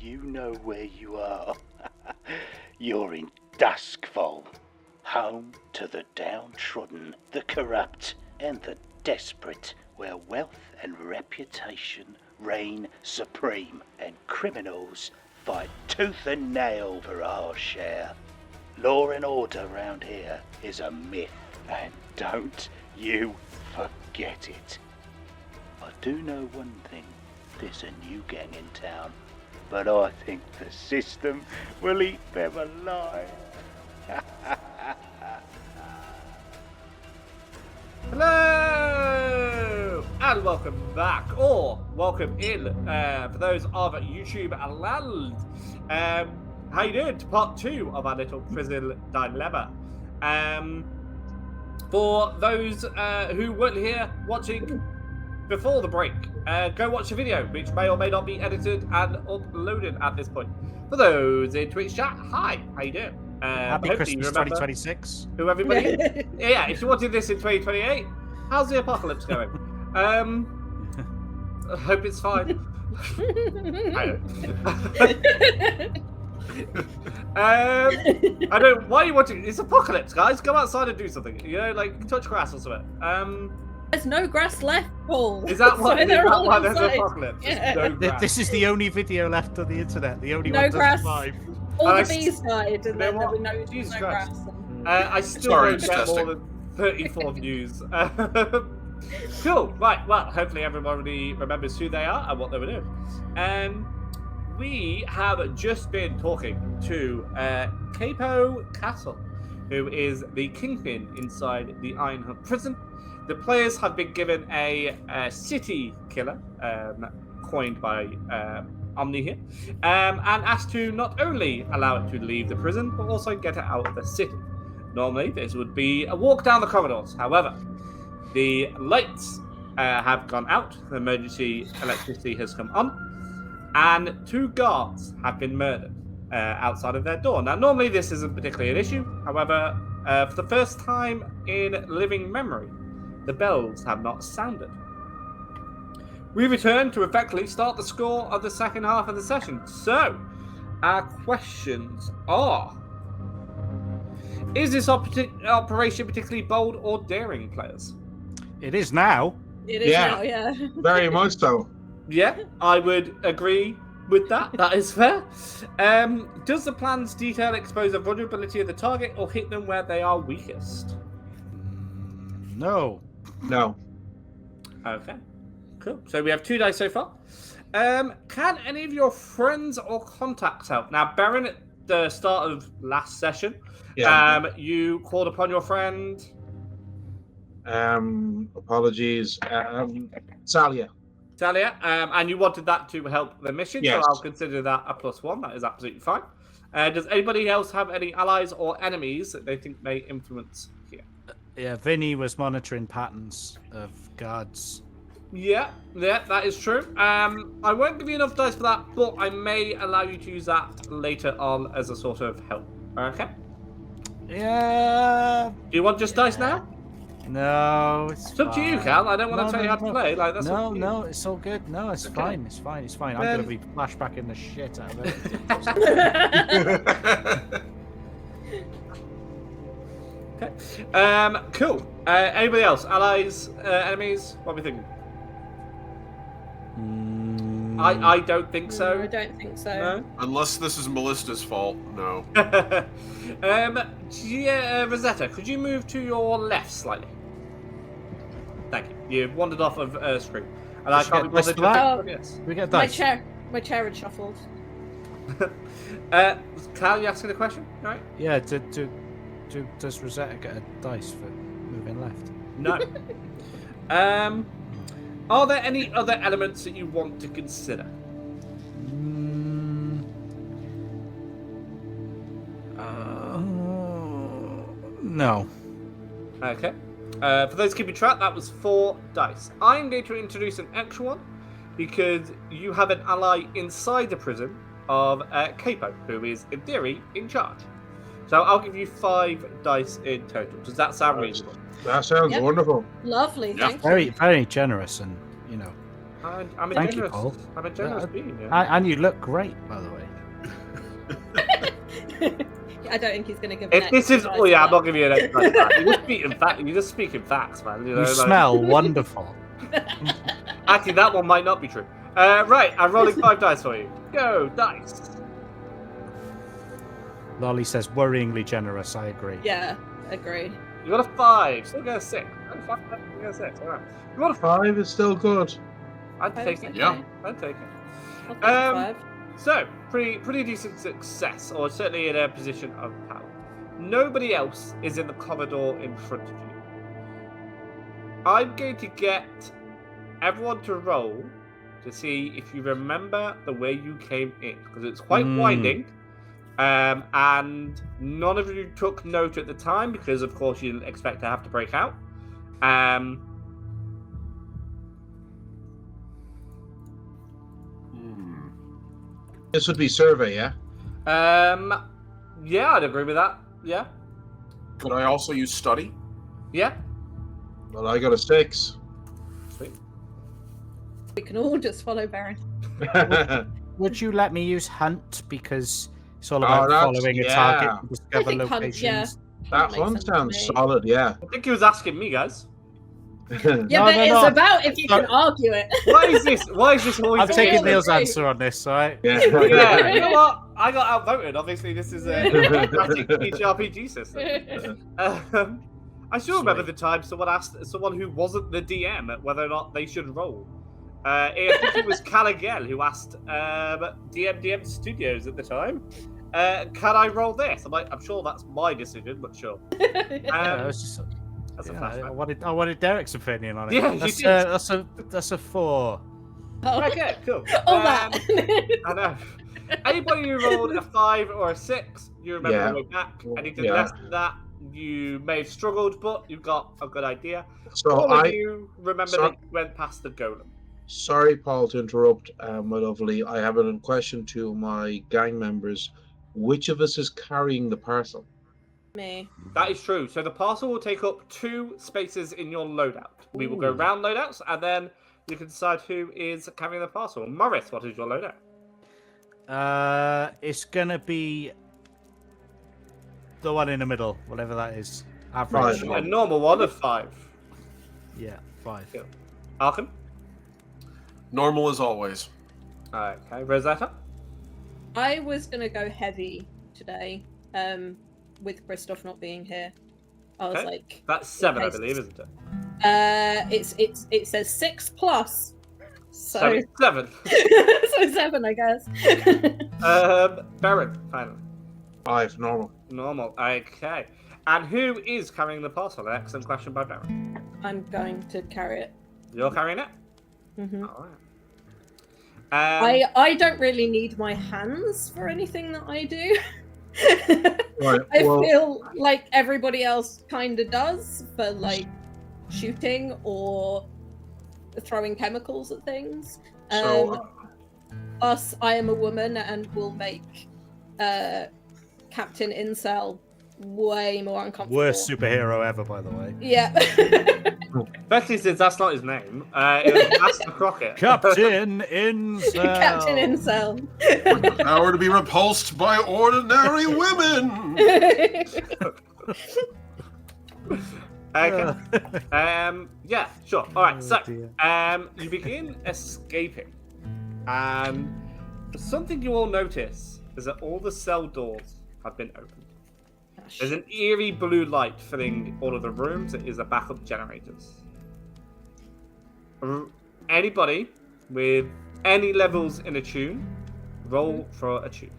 you know where you are. You're in Duskfall, home to the downtrodden, the corrupt, and the desperate, where wealth and reputation reign supreme, and criminals fight tooth and nail for our share. Law and order round here is a myth, and don't you forget it. I do know one thing, there's a new gang in town, but I think the system will eat them alive. Hello and welcome back, or welcome in for those of YouTube land. How you doing? To part 2 of our little prison dilemma. For those who weren't here watching before the break, go watch the video, which may or may not be edited and uploaded at this point. For those in Twitch chat, hi, how you doing? Happy Christmas 2026. Who everybody is. Yeah, if you wanted this in 2028, how's the apocalypse going? I hope it's fine. I don't. Why are you watching? It's apocalypse, guys. Go outside and do something. You know, like touch grass or something. There's no grass left, Paul. Is that why there's outside. apocalypse? Yeah. No grass. This is the only video left on the internet. The only No one to grass. survive. All the bees died, and then there were no Jesus grass. I still don't get more than 34 views. Cool. Right. Well, hopefully everybody remembers who they are and what they were doing. We have just been talking to Capo Castle, who is the kingpin inside the Iron Hunt prison. The players have been given a city killer, coined by Omni here, and asked to not only allow it to leave the prison, but also get it out of the city. Normally, this would be a walk down the corridors. However, the lights have gone out, the emergency electricity has come on, and 2 guards have been murdered outside of their door. Now, normally this isn't particularly an issue. However, for the first time in living memory, the bells have not sounded. We return to effectively start the score of the second half of the session. So, our questions are: is this operation particularly bold or daring, players? It is now. It is now, yeah. Very much so. Yeah, I would agree with that. That is fair. Does the plan's detail expose the vulnerability of the target or hit them where they are weakest? No. No. Okay, cool. So we have 2 dice so far. Can any of your friends or contacts help? Now, Baron, at the start of last session, you called upon your friend. Apologies. Salia. Talia, and you wanted that to help the mission, Yes. so I'll consider that a +1. That is absolutely fine. Does anybody else have any allies or enemies that they think may influence here? Yeah, Vinny was monitoring patterns of guards. Yeah, that is true. I won't give you enough dice for that, but I may allow you to use that later on as a sort of help. Okay? Yeah. Do you want just dice now? No, It's up to you, Cal. I don't want to tell you how to play. Like that's up to you. No, it's all good. No, it's Okay. fine. It's fine. It's fine. I'm gonna be flashbacking the shit out of it. Okay. Cool. Anybody else? Allies? Enemies? What are we thinking? I don't think so. No, I don't think so. No? Unless this is Melissa's fault, no. Rosetta, could you move to your left slightly? Thank you. You've wandered off of screen. And I Did you can't be get this bothered for that? to yes. We get My dice. chair had shuffled. Cal, you asking a question? All right. Yeah. Does Rosetta get a dice for moving left? No. Are there any other elements that you want to consider? No. Okay. For those keeping track, that was 4 dice. I'm going to introduce an extra one because you have an ally inside the prison of Capo, who is, in theory, in charge. So I'll give you 5 dice in total. Does that sound reasonable? That sounds wonderful. Lovely, Yeah. thank Very, you. very generous, and I'm a Thank you, generous. Paul. I'm a generous being. Yeah. and you look great, by the way. I don't think he's going to give. If this is, oh yeah, I'm not giving you an extra. You're just speaking facts, man. You know, You smell wonderful. Actually, that one might not be true. Right, I'm rolling 5 dice for you. Go, dice. Lolly says worryingly generous. I agree. Yeah, agree. You got a 5, still got a 6. You got a 6, alright. You got a 5 is still good. I'd take it. Yeah. I'd take it. I'll take a 5. So, pretty decent success, or certainly in a position of power. Nobody else is in the corridor in front of you. I'm going to get everyone to roll to see if you remember the way you came in, because it's quite winding, and none of you took note at the time, because of course you didn't expect to have to break out. This would be survey, yeah? Yeah, I'd agree with that. Yeah. Could I also use study? Yeah. Well, I got a 6. Sweet. We can all just follow Baron. Would you let me use hunt, because it's all Oh, about that's- following a yeah. target to I discover think hunt, locations? yeah. That Makes one sense to sounds me. solid, yeah. I think he was asking me, guys. Yeah, No, but no, it's no. about if you can argue it. Why is this always? I'm taking really Neil's great. answer on this, alright? Yeah. Yeah, you know what? I got outvoted. Obviously, this is a classic RPG system. I still remember the time someone asked someone who wasn't the DM whether or not they should roll. I think it was Callaghan who asked DM Studios at the time, can I roll this? I'm like, I'm sure that's my decision, but sure. Yeah, it was just, That's a yeah, flashback. I wanted Derek's opinion on it. Yeah, you that's a 4. Okay, cool. All that. I know. Anybody who rolled a 5 or a 6, you remember Yeah. the way back. Anything Yeah. less than that, you may have struggled, but you've got a good idea. So All of you remember so- that you went past the golem. Sorry, Paul, to interrupt, my lovely. I have a question to my gang members. Which of us is carrying the parcel? Me. That is true. So the parcel will take up 2 spaces in your loadout. We will go Ooh. round loadouts, and then you can decide who is carrying the parcel. Morris, what is your loadout? It's gonna be the one in the middle, whatever that is. Average. Right. A normal one of 5. Yeah, 5. Cool. Arkham? Normal as always. Okay. Rosetta? I was gonna go heavy today, with Christoph not being here. I was Okay. like, That's 7, I Okay. believe, isn't it? it says 6+, so So it's 7. so 7, I guess. Baron, finally. 5, normal. Normal. Okay. And who is carrying the parcel? An excellent question by Baron. I'm going to carry it. You're carrying it? Hmm All right. I don't really need my hands for anything that I do. Right. I Well, feel like everybody else kind of does for like shooting or throwing chemicals at things. so Us, I am a woman and will make Captain Incel way more uncomfortable. Worst superhero ever, by the way. Yeah. Especially since that's not his name. It was Master Crockett. Captain Incel. Captain Incel. With the power to be repulsed by ordinary women. Okay. Yeah, sure. All right. So, dear. you begin escaping, and something you all notice is that all the cell doors have been opened. There's an eerie blue light filling all of the rooms. It is the backup generators. Anybody with any levels in attune, roll for attune.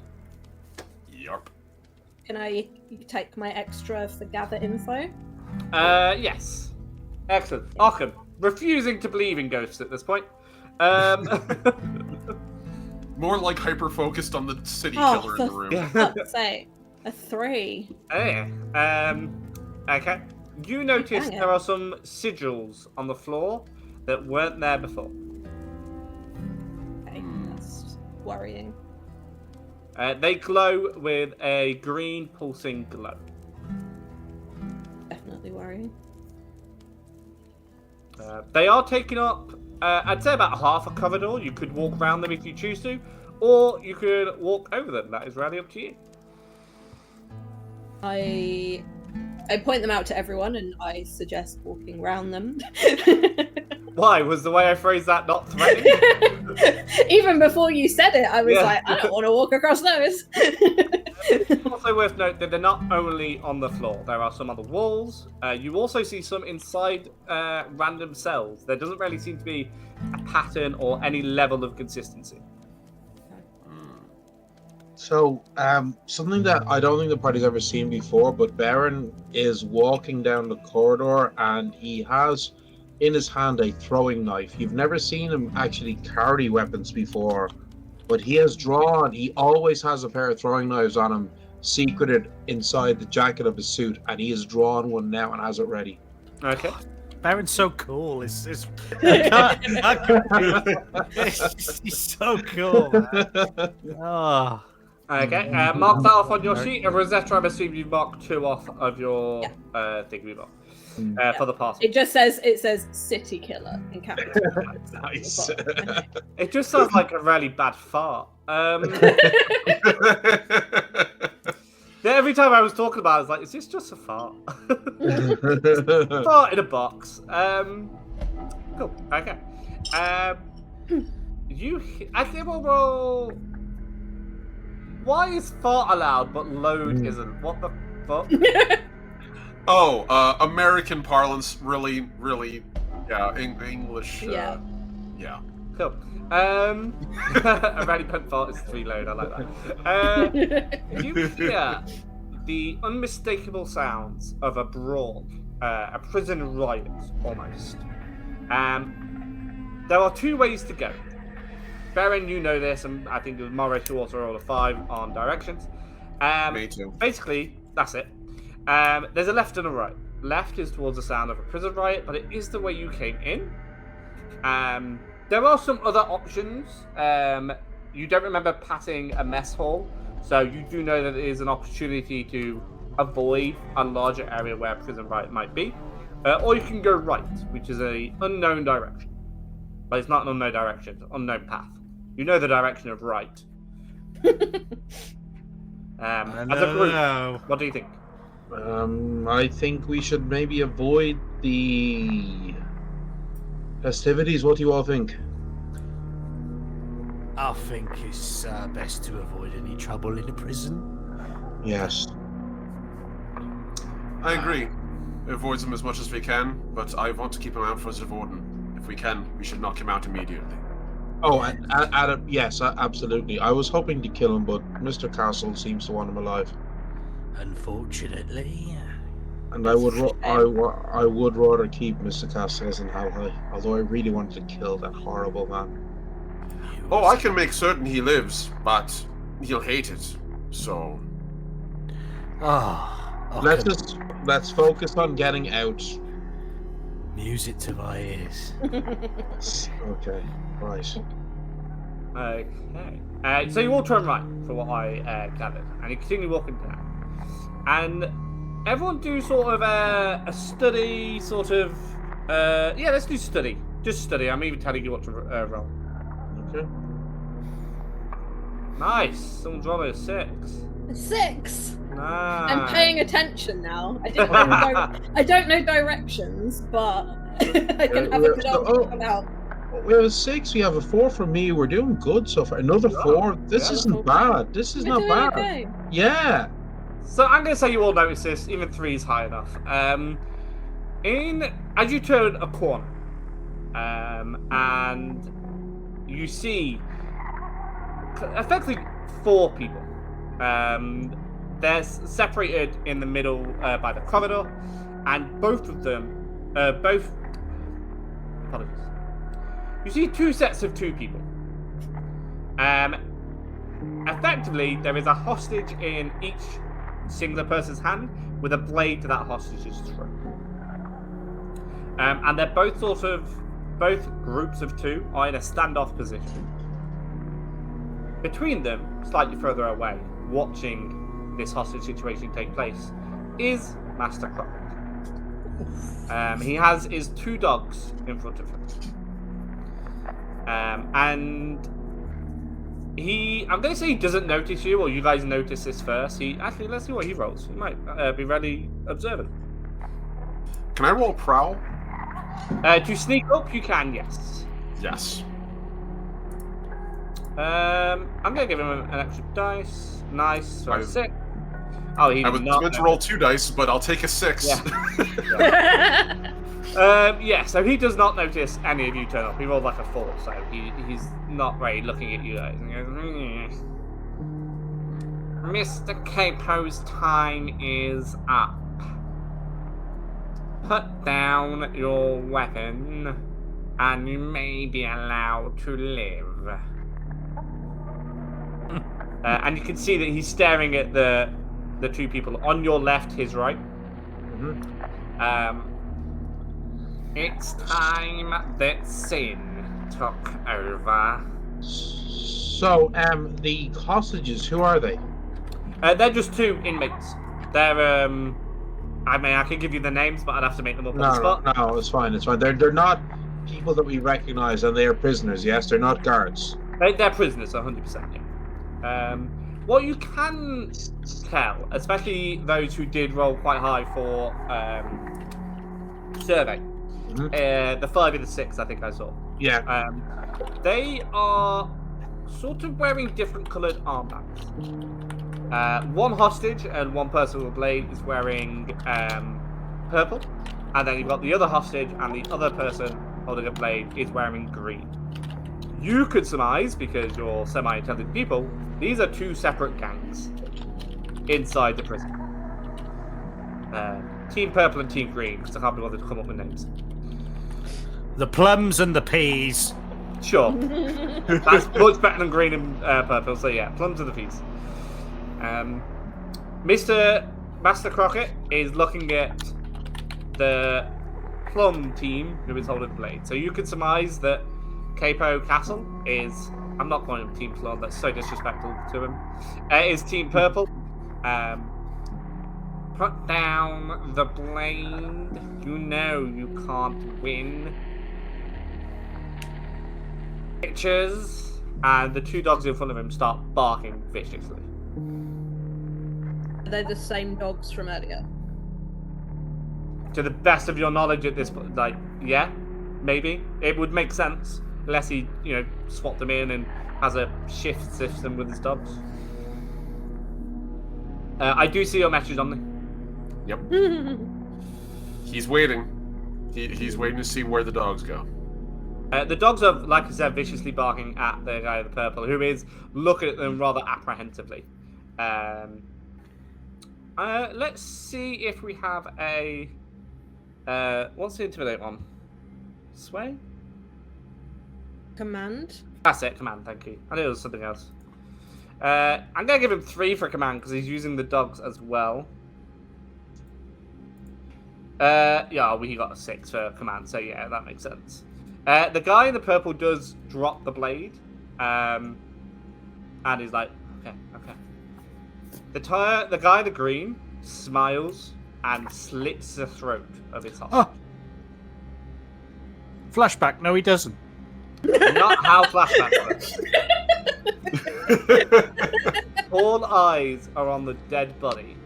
Yup. Can I take my extra for gather info? Yes. Excellent. Arkham, refusing to believe in ghosts at this point. More like hyper focused on the city Oh, killer in the room. Fuck's sake. A 3. Hey. Okay. You notice Dang it. there are some sigils on the floor that weren't there before. Okay, that's worrying. They glow with a green pulsing glow. Definitely worrying. They are taking up, I'd say about half a corridor. You could walk around them if you choose to, or you could walk over them. That is really up to you. I point them out to everyone, and I suggest walking around them. Why? Was the way I phrased that not threatening? Even before you said it, I was Yeah. like, I don't want to walk across those. It's also worth noting that they're not only on the floor. There are some on the walls. You also see some inside random cells. There doesn't really seem to be a pattern or any level of consistency. So, something that I don't think the party's ever seen before, but Baron is walking down the corridor and he has in his hand a throwing knife. You've never seen him actually carry weapons before, but he always has a pair of throwing knives on him, secreted inside the jacket of his suit, and he has drawn one now and has it ready. Okay. Baron's so cool. He's so cool, man. Oh. Okay. Mark that off on your sheet. And Rosetta, I'm assuming you've marked 2 off of your thing for the parcel. It says city killer in capital. Nice. It just sounds like a really bad fart. Every time I was talking about it, I was like, is this just a fart? Fart in a box. Cool. Okay. I think we'll roll. Why is fart allowed but load isn't? What the fuck? American parlance, really, yeah, English. Yeah. Yeah. Cool. A really put fart is 3 load. I like that. You hear the unmistakable sounds of a brawl, a prison riot, almost. There are 2 ways to go. Baron, you know this, and I think it was Morris who also rolled a 5 on directions. Me too. Basically, that's it. There's a left and a right. Left is towards the sound of a prison riot, but it is the way you came in. There are some other options. You don't remember passing a mess hall, so you do know that there is an opportunity to avoid a larger area where a prison riot might be. Or you can go right, which is an unknown direction. But it's not an unknown direction, it's an unknown path. You know the direction of right. As a group, what do you think? I think we should maybe avoid the festivities. What do you all think? I think it's best to avoid any trouble in the prison. Yes. I agree. Avoid them as much as we can, but I want to keep him out for Zavorden. If we can, we should knock him out immediately. Oh, yes, absolutely. I was hoping to kill him, but Mr. Castle seems to want him alive. Unfortunately. And I would rather keep Mr. Castle in How High, although I really wanted to kill that horrible man. Oh, I can make certain he lives, but he'll hate it. So. Let's focus on getting out. Music to my ears. Okay, right. Okay. So you all turn right, for what I gathered, and you continue walking down. And everyone do sort of a study, sort of. Yeah, let's do study. Just study. I'm even telling you what to roll. Okay. Nice. Someone's rolling a 6. 6. Nice. I'm paying attention now. I don't know directions, but I can have a good idea about. We have a 6. We have a 4 from me. We're doing good so far. Another 4. This isn't bad. This is not bad. Okay. Yeah. So I'm going to say you all notice this. Even 3 is high enough. As you turn a corner, and you see effectively 4 people. They're separated in the middle by the corridor, and both of them, apologies. You see 2 sets of 2 people. Effectively, there is a hostage in each singular person's hand with a blade to that hostage's throat. And they're both both groups of 2 are in a standoff position. Between them, slightly further away, watching this hostage situation take place, is Master Crockett. He has his 2 dogs in front of him. And I'm going to say he doesn't notice you, or you guys notice this first. Actually, let's see what he rolls. He might be really observant. Can I roll prowl? To sneak up, you can, yes. Yes. I'm going to give him an extra dice. Nice. So 6. Oh, I was meant to roll 2 dice, but I'll take a 6. Yeah. So he does not notice any of you turn up. He rolled like a 4, so he's not really looking at you guys. And he goes, Mr. Capo's time is up. Put down your weapon, and you may be allowed to live. And you can see that he's staring at the 2 people on your left, his right. It's time that sin took over. So, the hostages, who are they? They're just 2 inmates. They're I can give you the names, but I'd have to make them up on the spot. No, it's fine. They're not people that we recognize, and they are prisoners. Yes, they're not guards. They're prisoners, 100%. Yeah. What you can tell, especially those who did roll quite high for survey, the 5 and the 6, I think I saw. Yeah. They are sort of wearing different coloured armbands. One hostage and one person with a blade is wearing purple, and then you've got the other hostage and the other person holding a blade is wearing green. You could surmise, because you're semi-intelligent people, these are 2 separate gangs inside the prison. Team Purple and Team Green, because I can't be bothered to come up with names. The plums and the peas. Sure. That's much better than green and purple, so yeah, plums and the peas. Mr. Master Crockett is looking at the plum team who is holding the blade. So you can surmise that Capo Castle is... I'm not calling him Team Plum, that's so disrespectful to him. Is Team Purple. Put down the blade. You know you can't win. Pictures. And the 2 dogs in front of him start barking viciously. Are they the same dogs from earlier? To the best of your knowledge at this point, like, yeah, maybe. It would make sense. Unless he, swapped them in and has a shift system with his dogs. I do see your message, Omni. Yep. He's waiting. He's waiting to see where the dogs go. The dogs are, like I said, viciously barking at the guy with the purple, who is looking at them rather apprehensively. Let's see if we have a... what's the intimidate one? Sway? Command? That's it, command, thank you. I knew it was something else. I'm going to give him 3 for command, because he's using the dogs as well. Yeah, he got a 6 for command, so yeah, that makes sense. The guy in the purple does drop the blade, and he's like, okay. The guy in the green smiles and slits the throat of his hostage. Oh. Flashback, no he doesn't. Not how flashback works. All eyes are on the dead body,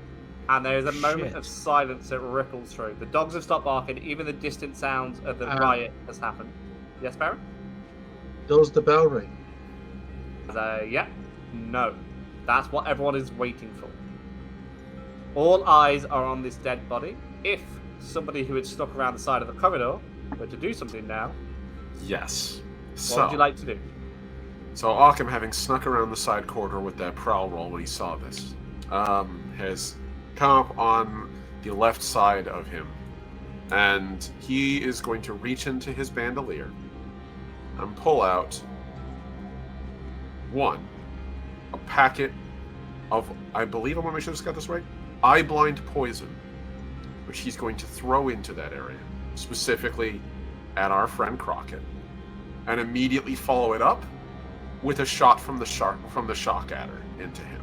and there is a moment of silence that ripples through. The dogs have stopped barking, even the distant sounds of the riot has happened. Yes, Baron? Does the bell ring? Yeah. No. That's what everyone is waiting for. All eyes are on this dead body. If somebody who had stuck around the side of the corridor were to do something now, yes. What would you like to do? So Occam, having snuck around the side corridor with that prowl roll when he saw this, has come up on the left side of him, and he is going to reach into his bandolier and pull out a packet of, I believe, I want to make sure I just got this right, eye blind poison, which he's going to throw into that area, specifically at our friend Crockett, and immediately follow it up with a shot from the shock adder into him.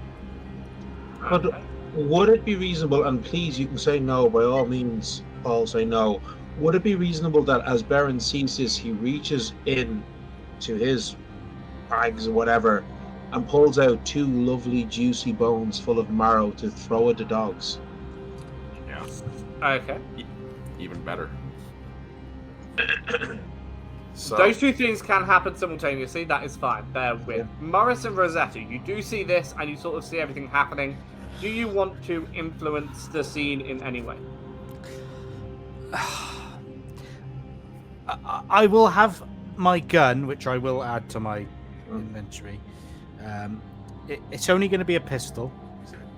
But would it be reasonable, and please you can say no, by all means, Paul, say no, would it be reasonable that as Baron sees this, he reaches in to his bags or whatever and pulls out 2 lovely juicy bones full of marrow to throw at the dogs. Yeah. Okay. Even better. So, Those two things can happen simultaneously. That is fine. Bear with. Morris and Rosetta, you do see this, and you sort of see everything happening. Do you want to influence the scene in any way? I will have my gun, which I will add to my inventory. It's only going to be a pistol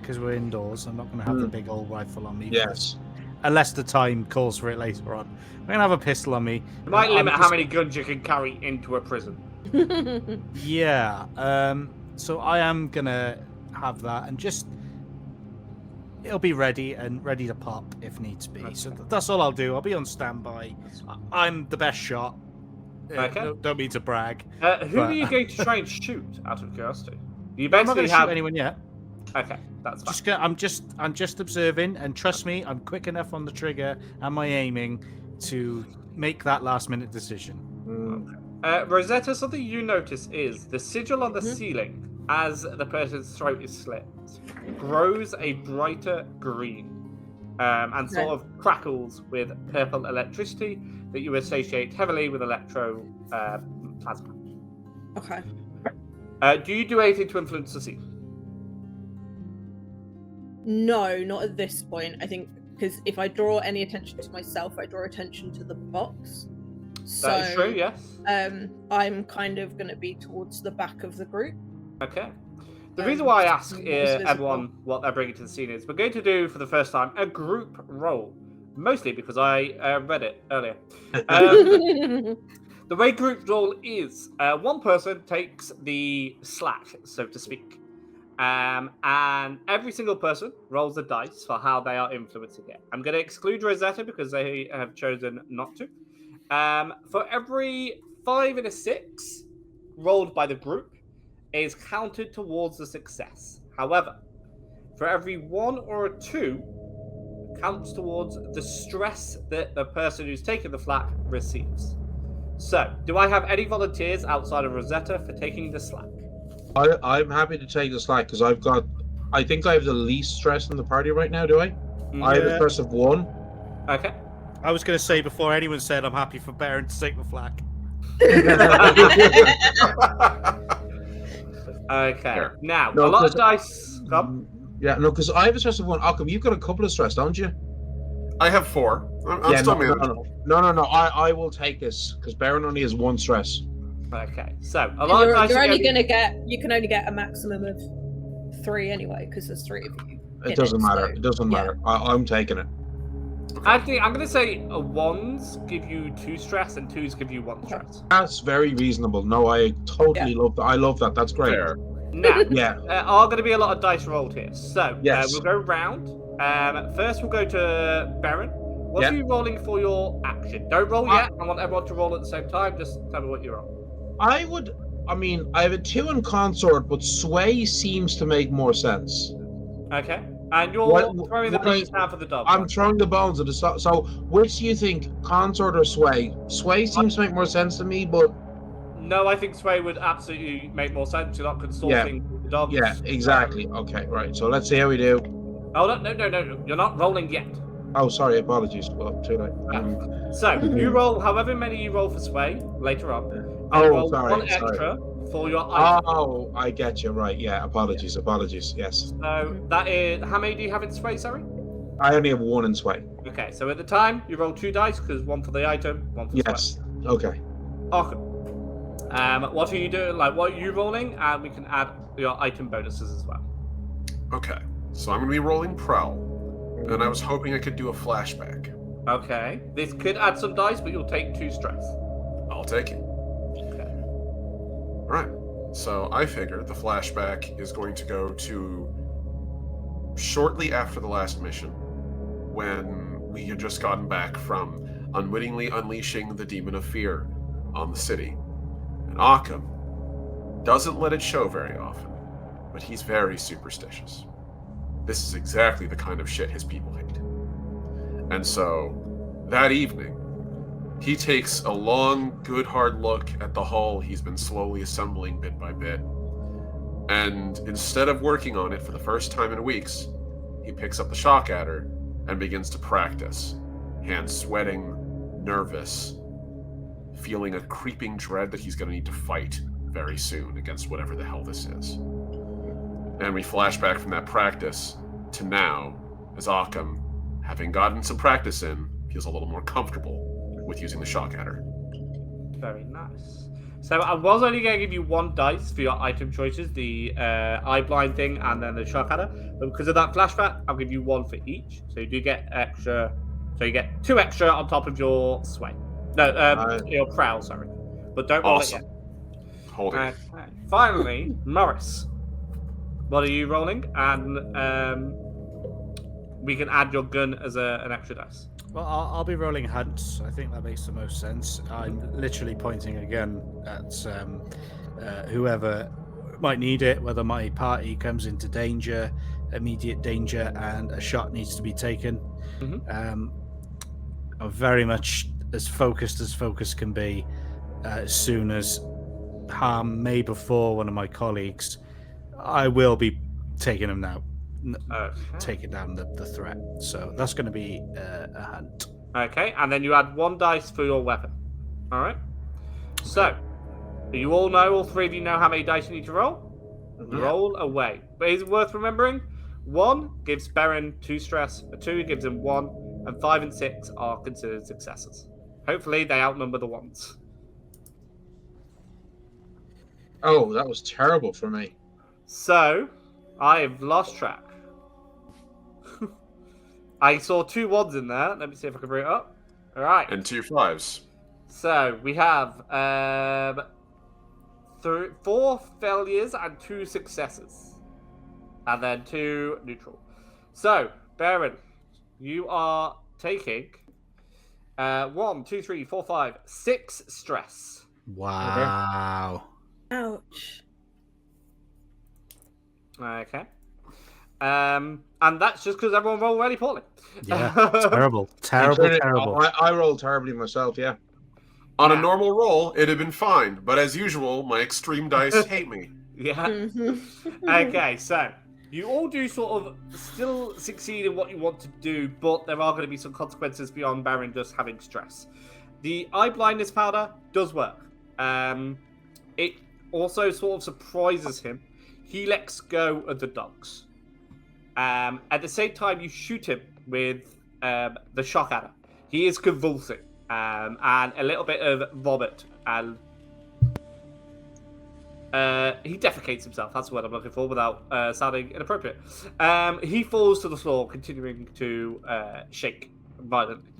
because we're indoors. I'm not going to have the big old rifle on me. Yes. Unless the time calls for it later on. I'm going to have a pistol on me. It might limit how many guns you can carry into a prison. Yeah. So I am going to have that and just... It'll be ready to pop if needs be. So that's all I'll do. I'll be on standby. I'm the best shot. Okay. Don't mean to brag. Who are you going to try and shoot, out of curiosity? You I'm not basically going to have shoot anyone yet. Okay, that's fine. I'm just observing, and trust me, I'm quick enough on the trigger and my aiming to make that last minute decision. Rosetta, something you notice is the sigil on the ceiling, as the person's throat is slit, grows a brighter green and sort of crackles with purple electricity that you associate heavily with electroplasma. Okay. Do you do anything to influence the scene? No, not at this point. I think because if I draw any attention to myself, I draw attention to the box. So, that is true, yes. I'm kind of going to be towards the back of the group. Okay. The reason why I ask visible. everyone what they're bringing to the scene is we're going to do, for the first time, a group roll. Mostly because I read it earlier. The way group roll is one person takes the slack, so to speak. And every single person rolls a dice for how they are influencing it. I'm going to exclude Rosetta because they have chosen not to. For every 5 and a 6 rolled by the group is counted towards the success. However, for every 1 or a 2 counts towards the stress that the person who's taking the flak receives. So, do I have any volunteers outside of Rosetta for taking the slack? I'm happy to take the slack because I think I have the least stress in the party right now, do I? I have a stress of 1. Okay. I was going to say before anyone said I'm happy for Baron to take the flak. Okay. Fair. Now, No, a lot of 'cause- dice. Come. Yeah, no, because I have a stress of 1. Occam, you've got a couple of stress, don't you? I have 4. I'm Yeah, still no, managing. no. I will take this because Baron only has 1 stress. Okay. So, a lot of dice. You're only again- you can only get a maximum of 3 anyway because there's 3 of you. It doesn't matter. It doesn't yeah. matter. I'm taking it. Actually, I'm going to say 1s give you 2 stress and 2s give you 1 stress. That's very reasonable. No, I totally love that. I love that. That's great. Fair. Now, Yeah. are going to be a lot of dice rolled here. So, Yes. we'll go round. First, we'll go to Baron. What are you rolling for your action? Don't roll yet. I want everyone to roll at the same time. Just tell me what you're on. I have a 2 in consort, but sway seems to make more sense. Okay. And you're throwing the bones down for the dog. I'm throwing the bones at the so which do you think, consort or sway? Sway seems to make more sense to me, but No, I think Sway would absolutely make more sense. You're not consulting the dogs. yeah, exactly. Okay, right. So let's see how we do. Oh, no. You're not rolling yet. Oh, sorry, apologies. Well, too late. So, you roll however many you roll for Sway later on. Oh, You roll sorry, 1 sorry. extra for your item. Oh, I get you. Right, yeah. Apologies. Yes. So, that is... How many do you have in Sway, sorry? I only have 1 in sway. Okay, so at the time, you roll 2 dice, because 1 for the item, 1 for Yes. Okay. Okay. What are you doing? Like, what are you rolling? And we can add your item bonuses as well. Okay. So I'm going to be rolling Prowl. And I was hoping I could do a flashback. Okay. This could add some dice, but you'll take 2 stress. I'll take it. Okay. Alright. So I figure the flashback is going to go to shortly after the last mission, when we had just gotten back from unwittingly unleashing the demon of fear on the city. And Occam doesn't let it show very often, but he's very superstitious. This is exactly the kind of shit his people hate. And so, that evening, he takes a long, good hard look at the hull he's been slowly assembling bit by bit, And instead of working on it for the first time in weeks, he picks up the shock adder and begins to practice. Hands sweating, nervous, feeling a creeping dread that he's going to need to fight very soon against whatever the hell this is. And we flash back from that practice to now, as Occam, having gotten some practice in, feels a little more comfortable with using the shock adder. Very nice. So I was only going to give you 1 dice for your item choices, the eye blind thing and then the shock adder. But because of that flashback, I'll give you 1 for each. So you do get extra. So you get 2 extra on top of your sway. No, your prowl, sorry. But don't roll it yet. Hold it. Finally, Morris. What are you rolling? And we can add your gun as an extra dice. Well, I'll be rolling hunts. I think that makes the most sense. I'm literally pointing a gun at whoever might need it, whether my party comes into danger, immediate danger, and a shot needs to be taken. Mm-hmm. I'm very much as focus can be. As soon as harm may befall one of my colleagues, I will be taking him now. Taking down the threat. So that's going to be a hunt. Okay, and then you add 1 dice for your weapon. All right. So, you all know, all 3 of you know how many dice you need to roll? Mm-hmm. Roll away. But is it worth remembering? 1 gives Baron 2 stress, a 2 gives him 1, and 5 and 6 are considered successes. Hopefully, they outnumber the 1s. Oh, that was terrible for me. So, I've lost track. I saw 2 1s in there. Let me see if I can bring it up. All right. And 2 5s. So we have 4 failures and 2 successes, and then 2 neutral. So, Baron, you are taking 1, 2, 3, 4, 5, 6 stress. Wow. Ouch. Okay. And that's just because everyone rolled really poorly. Yeah, terrible. I rolled terribly myself, yeah. On a normal roll, it'd have been fine, but as usual, my extreme dice hate me. Yeah. Okay, so you all do sort of still succeed in what you want to do, but there are going to be some consequences beyond Baron just having stress. The eye blindness powder does work. It also sort of surprises him. He lets go of the dogs. At the same time, you shoot him with the shock adder. He is convulsing, and a little bit of vomit, and he defecates himself. That's what I'm looking for, without sounding inappropriate. He falls to the floor, continuing to shake violently.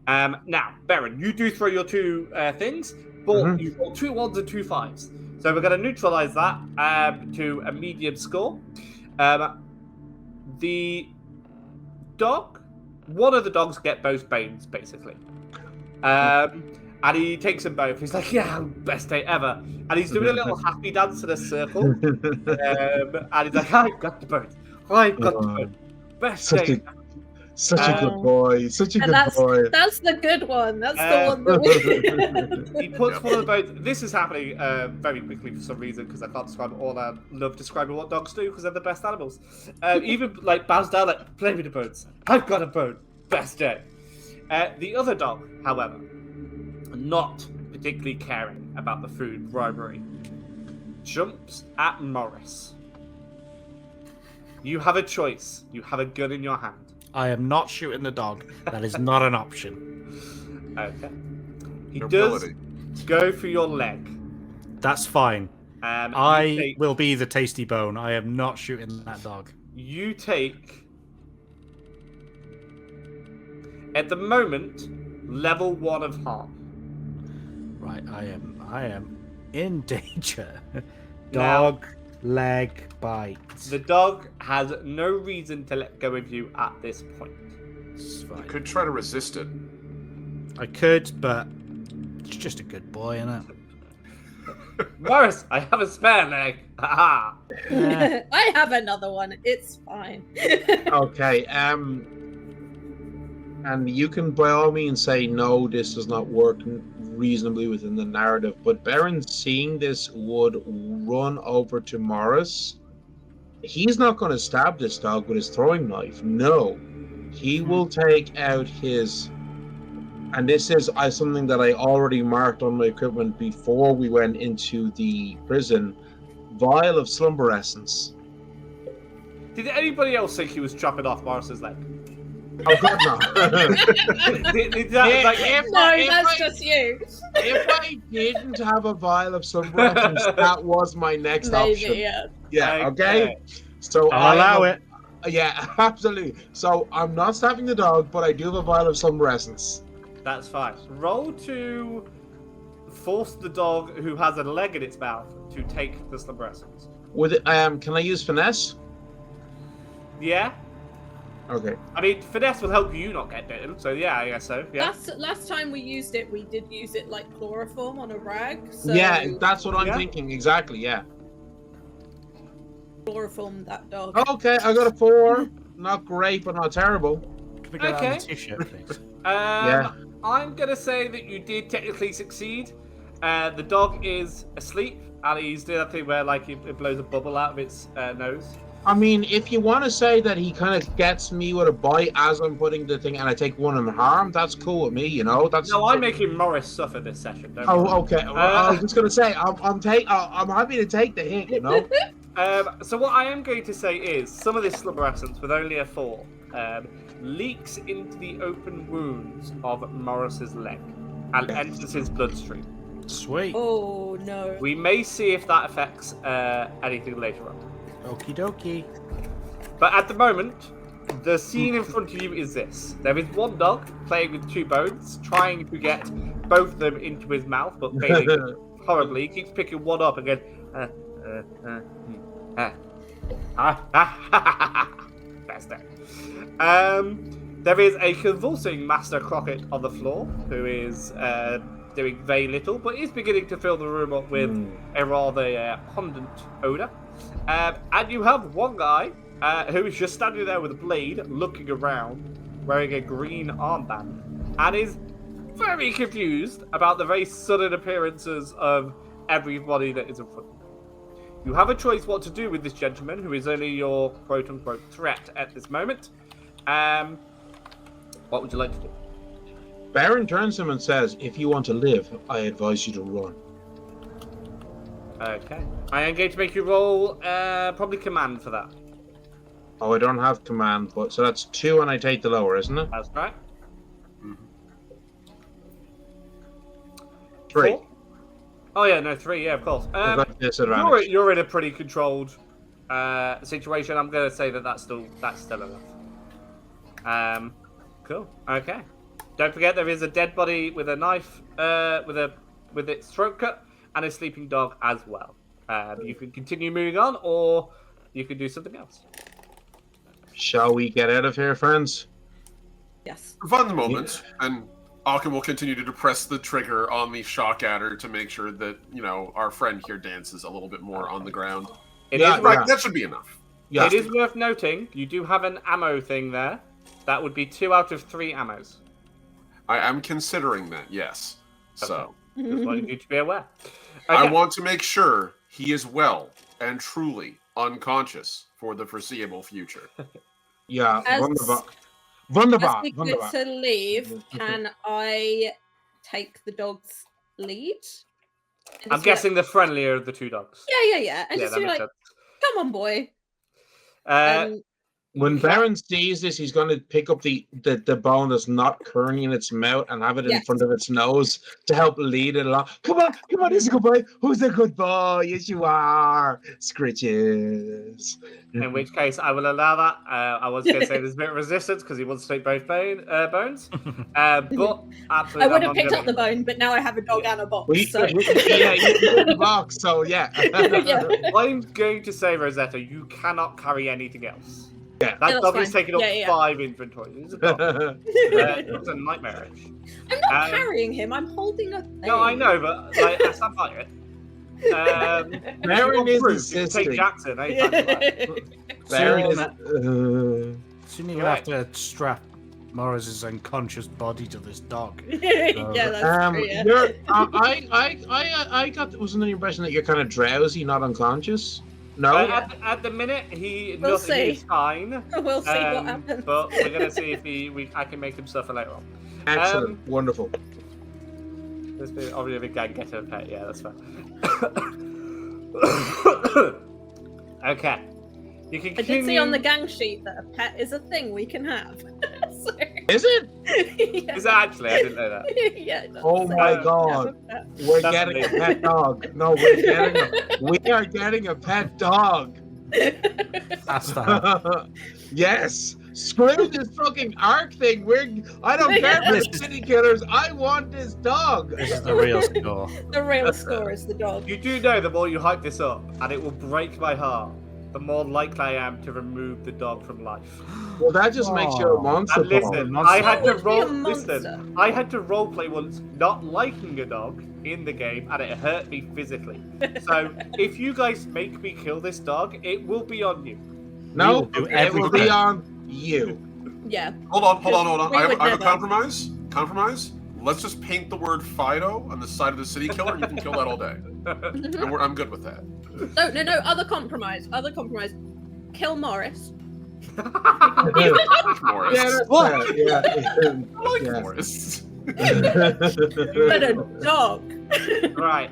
Now, Baron, you do throw your 2 things, but you roll 2 1s and 2 5s. So we're going to neutralize that to a medium score. The dog, one of the dogs get both banes, basically. And he takes them both. He's like, yeah, best day ever. And he's doing a little happy dance in a circle. And he's like, I've got the boat. I've got the boat. Best day. Such a good boy. Such a good boy. That's the good one. That's the one that he puts one of the boats. This is happening very quickly for some reason, because I can't describe it all. I love describing what dogs do because they're the best animals. Even like bows down, like, play with the boats. I've got a boat. Best day. The other dog, however, not particularly caring about the food bribery, jumps at Morris. You have a choice. You have a gun in your hand. I am not shooting the dog. That is not an option. Okay. He does go for your leg. That's fine. I will be the tasty bone. I am not shooting that dog. You take, at the moment, level 1 of harm. Right, I am in danger. Dog leg bite. The dog has no reason to let go of you at this point. You could try to resist it. I could, but it's just a good boy, isn't it? Morris, I have a spare leg. Haha. I have another one. It's fine. Okay. And you can by all means say no, this does not work reasonably within the narrative. But Baron, seeing this, would run over to Morris. He's not going to stab this dog with his throwing knife. No, he will take out his. And this is something that I already marked on my equipment before we went into the prison. Vial of slumber essence. Did anybody else think he was chopping off Morris's leg? Oh God, no! That's just you. If I didn't have a vial of slumber essence, that was my next option. Yeah. Yeah. Okay. So I'll allow it. Yeah, absolutely. So I'm not stabbing the dog, but I do have a vial of slumber essence. That's fine. Roll to force the dog who has a leg in its mouth to take the slumber essence. With it, can I use finesse? Yeah. Okay. I mean, finesse will help you not get bitten. So yeah, I guess so. Yeah. Last time we used it, we did use it like chloroform on a rag. So Yeah, that's what I'm thinking. Exactly. Yeah. chloroform that dog. Okay, I got a 4. Not great, but not terrible. Can we get that on Okay. the t-shirt, please? Yeah. I'm gonna say that you did technically succeed. The dog is asleep, and he's doing that thing where like it blows a bubble out of its nose. I mean, if you want to say that he kind of gets me with a bite as I'm putting the thing, and I take one in harm, that's cool with me. You know, that's. No, I'm making Morris suffer this session. Don't worry. Oh, okay. Well, I was just gonna say, I'm happy to take the hit. You know. So what I am going to say is some of this slumber essence, with only a 4, leaks into the open wounds of Morris's leg and enters his bloodstream. Sweet. Oh no. We may see if that affects anything later on. Okie dokie. But at the moment, the scene in front of you is this. There is one dog playing with 2 bones, trying to get both of them into his mouth, but failing horribly. He keeps picking one up and going, Best day. There is a convulsing Master Crockett on the floor, who is doing very little, but is beginning to fill the room up with a rather pungent odour. And you have one guy who is just standing there with a blade, looking around, wearing a green armband, and is very confused about the very sudden appearances of everybody that is in front of you. You have a choice what to do with this gentleman, who is only your quote-unquote threat at this moment. What would you like to do? Baron turns to him and says, "If you want to live, I advise you to run." Okay. I am going to make you roll probably command for that. Oh, I don't have command, but so that's 2, and I take the lower, isn't it? That's right. 3. 4? Oh yeah, no, 3, yeah, of course. I've got disadvantage. You're in a pretty controlled situation. I'm going to say that that's still enough. Cool. Okay. Don't forget there is a dead body with a knife, with its throat cut, and a sleeping dog as well. You can continue moving on, or you can do something else. Shall we get out of here, friends? Yes. For the moment, and Alkin will continue to depress the trigger on the shock adder to make sure that, you know, our friend here dances a little bit more on the ground. That should be enough. Yeah. It is worth noting, you do have an ammo thing there. That would be 2 out of 3 ammos. I am considering that, yes. So, just wanted you to be aware. I Okay. want to make sure he is well and truly unconscious for the foreseeable future. Yeah, As- wunderbar. As Wunderbar. we Wunderbar. get to leave, can I take the dog's lead? And I'm just be guessing the friendlier of the 2 dogs. like, yeah. And Yeah, just that be makes like, sense. come on, boy. When Baron sees this, he's going to pick up the bone that's not currently in its mouth and have it in front of its nose to help lead it along. Come on, he's a good boy. Who's a good boy? Yes, you are. Scritches. In which case, I will allow that. I was going to say there's a bit of resistance because he wants to take both bones. But absolutely, I would have picked up the bone, but now I have a dog and a box. You So. put the box, so yeah. I'm going to say, Rosetta, you cannot carry anything else. Yeah. That that's dog is fine. taking up Yeah. 5 inventory. It's a dog. It's a nightmarish. I'm not carrying him. I'm holding a thing. No, I know, but like, that's not like it. Baron is Take insisting. Jackson. Eh? Baron is. Soon you're gonna have to strap Morris's unconscious body to this dog. Yeah, that's true. Yeah. I got was under the impression that you're kind of drowsy, not unconscious. No. At the minute, he's fine. We'll see what happens. But we're gonna see if I can make him suffer later on. Excellent, wonderful. There's been obviously a gang get a pet. Yeah, that's fine. Okay. You can continue... I did see on the gang sheet that a pet is a thing we can have. So... Is it? Yeah. Is it actually? I didn't know that. Yeah. It does. Oh my god. We're getting a pet dog. No, we are getting a pet dog. That's that. Yes. Screw this fucking arc thing. I don't care for the city killers. I want this dog. This is the real score. The real score is the dog. You do know the more you hype this up, and it will break my heart, the more likely I am to remove the dog from life. Well, that just makes you a monster. And listen, monster. I had to Monster. I had to roleplay once not liking a dog in the game, and it hurt me physically. So if you guys make me kill this dog, it will be on you. No, do it will be everything. on you. Yeah. Hold on. We I have would a never. compromise. Let's just paint the word Fido on the side of the city killer, and you can kill that all day. And I'm good with that. No. Other compromise. Kill Morris. Morris. Yeah, that's What? fair. Yeah. I like Yeah. Morris. But a dog. Right.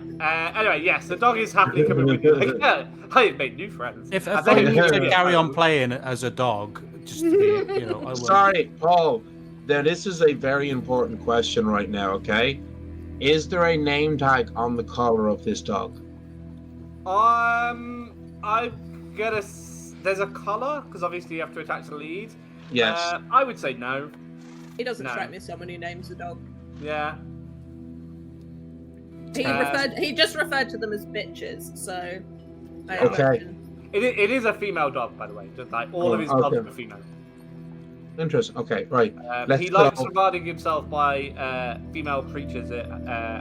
Anyway, yes, the dog is happily coming with you. Like, yeah, I have made new friends. If And I then- need to carry on playing as a dog, just to be, I will. Sorry, Paul. This is a very important question right now, okay? Is there a name tag on the collar of this dog? I'm gonna. There's a collar because obviously you have to attach the lead. Yes. I would say no. He doesn't No. strike me as someone who names a dog. Yeah. He just referred to them as bitches, so. I Okay. imagine. It is a female dog, by the way. Just like all of his dogs are female. Interesting. Okay, right. Let's He likes go. regarding himself by female creatures that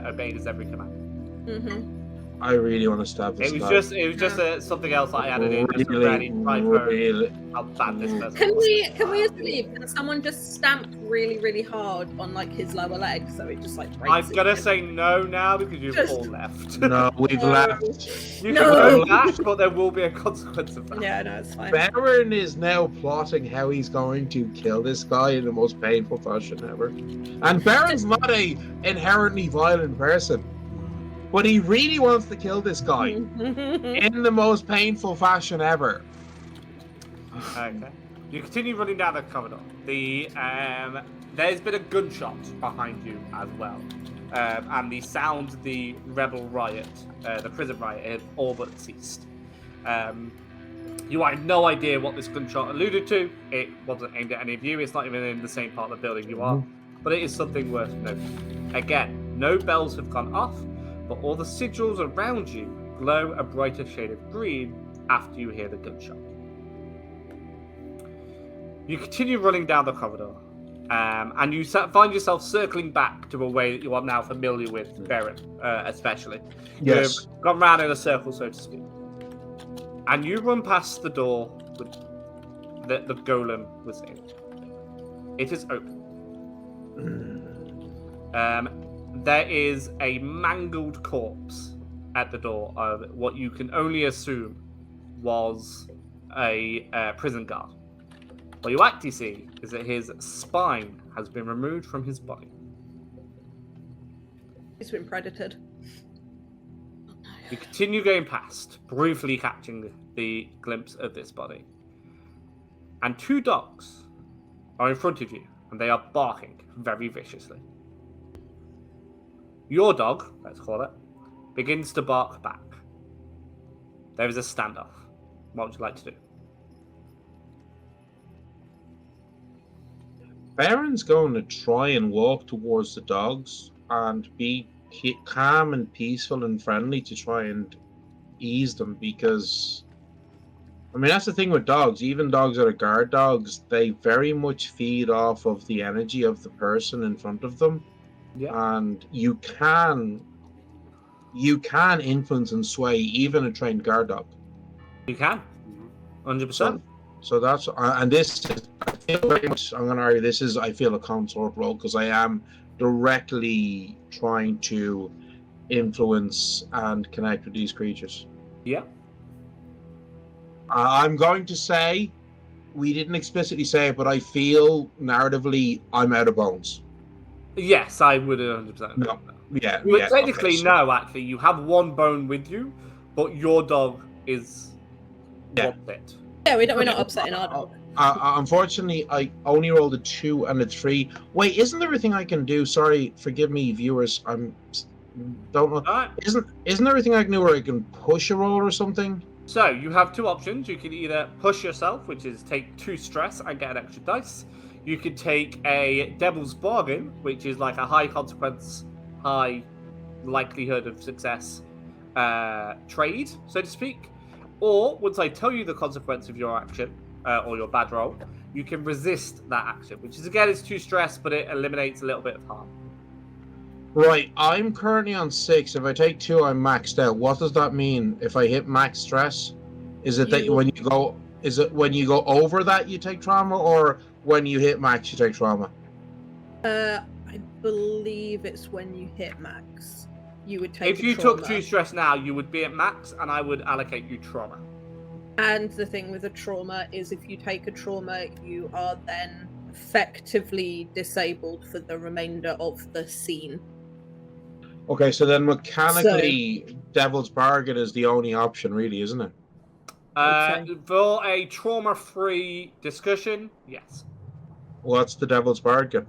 obeyed his every command. Mm-hmm. I really want to stab this It was guy. just something else I added in just to really drive home how bad this person Can was. we asleep? Can someone just stamp really, really hard on like his lower leg so it just like breaks I'm it? gonna say no now because you've Just- all left. No, we've left. You No. can go back, but there will be a consequence of that. Yeah, no, it's fine. Baron is now plotting how he's going to kill this guy in the most painful fashion ever. And Baron's not a inherently violent person, but he really wants to kill this guy in the most painful fashion ever. Okay. You continue running down the corridor. There's been a gunshot behind you as well. And the sound of the rebel riot, the prison riot, had all but ceased. You have no idea what this gunshot alluded to. It wasn't aimed at any of you. It's not even in the same part of the building you are. But it is something worth noting. Again, no bells have gone off, but all the sigils around you glow a brighter shade of green after you hear the gunshot. You continue running down the corridor, and you find yourself circling back to a way that you are now familiar with, Baron, especially. Yes. You've gone round in a circle, so to speak. And you run past the door that the golem was in. It is open. There is a mangled corpse at the door of what you can only assume was a prison guard. What you actually see is that his spine has been removed from his body. He's been predated. You continue going past, briefly catching the glimpse of this body. And two dogs are in front of you, and they are barking very viciously. Your dog, let's call it, begins to bark back. There is a standoff. What would you like to do? Baron's going to try and walk towards the dogs and be calm and peaceful and friendly to try and ease them, because I mean that's the thing with dogs. Even dogs that are guard dogs, they very much feed off of the energy of the person in front of them. Yeah. And you can influence and sway even a trained guard dog. You can. 100%. So that's and this is Very much, I'm going to argue this is, I feel, a consort role because I am directly trying to influence and connect with these creatures. Yeah. I'm going to say, we didn't explicitly say it, but I feel narratively I'm out of bones. Yes, I would 100%. No. Yeah. Well, yeah, technically, okay, so- no, actually. You have one bone with you, but your dog is one bit. Yeah, we're not upsetting our dog. Unfortunately, I only rolled a 2 and a 3. Wait, isn't there everything I can do? Sorry, forgive me, viewers. Don't know. Alright. Isn't there everything I can do where I can push a roll or something? So, you have two options. You can either push yourself, which is take 2 stress and get an extra dice. You could take a devil's bargain, which is like a high consequence, high likelihood of success trade, so to speak. Or, once I tell you the consequence of your action, or your bad roll, you can resist that action, which is, again, it's 2 stress, but it eliminates a little bit of harm. Right, I'm currently on 6. If I take 2, I'm maxed out. What does that mean? If I hit max stress, is it that when you go over that you take trauma, or when you hit max you take trauma? I believe it's when you hit max. You would take. If you took 2 stress now, you would be at max, and I would allocate you trauma. And the thing with a trauma is, if you take a trauma, you are then effectively disabled for the remainder of the scene. Okay, so then mechanically, Devil's Bargain is the only option, really, isn't it? For a trauma-free discussion, yes. What's the Devil's Bargain?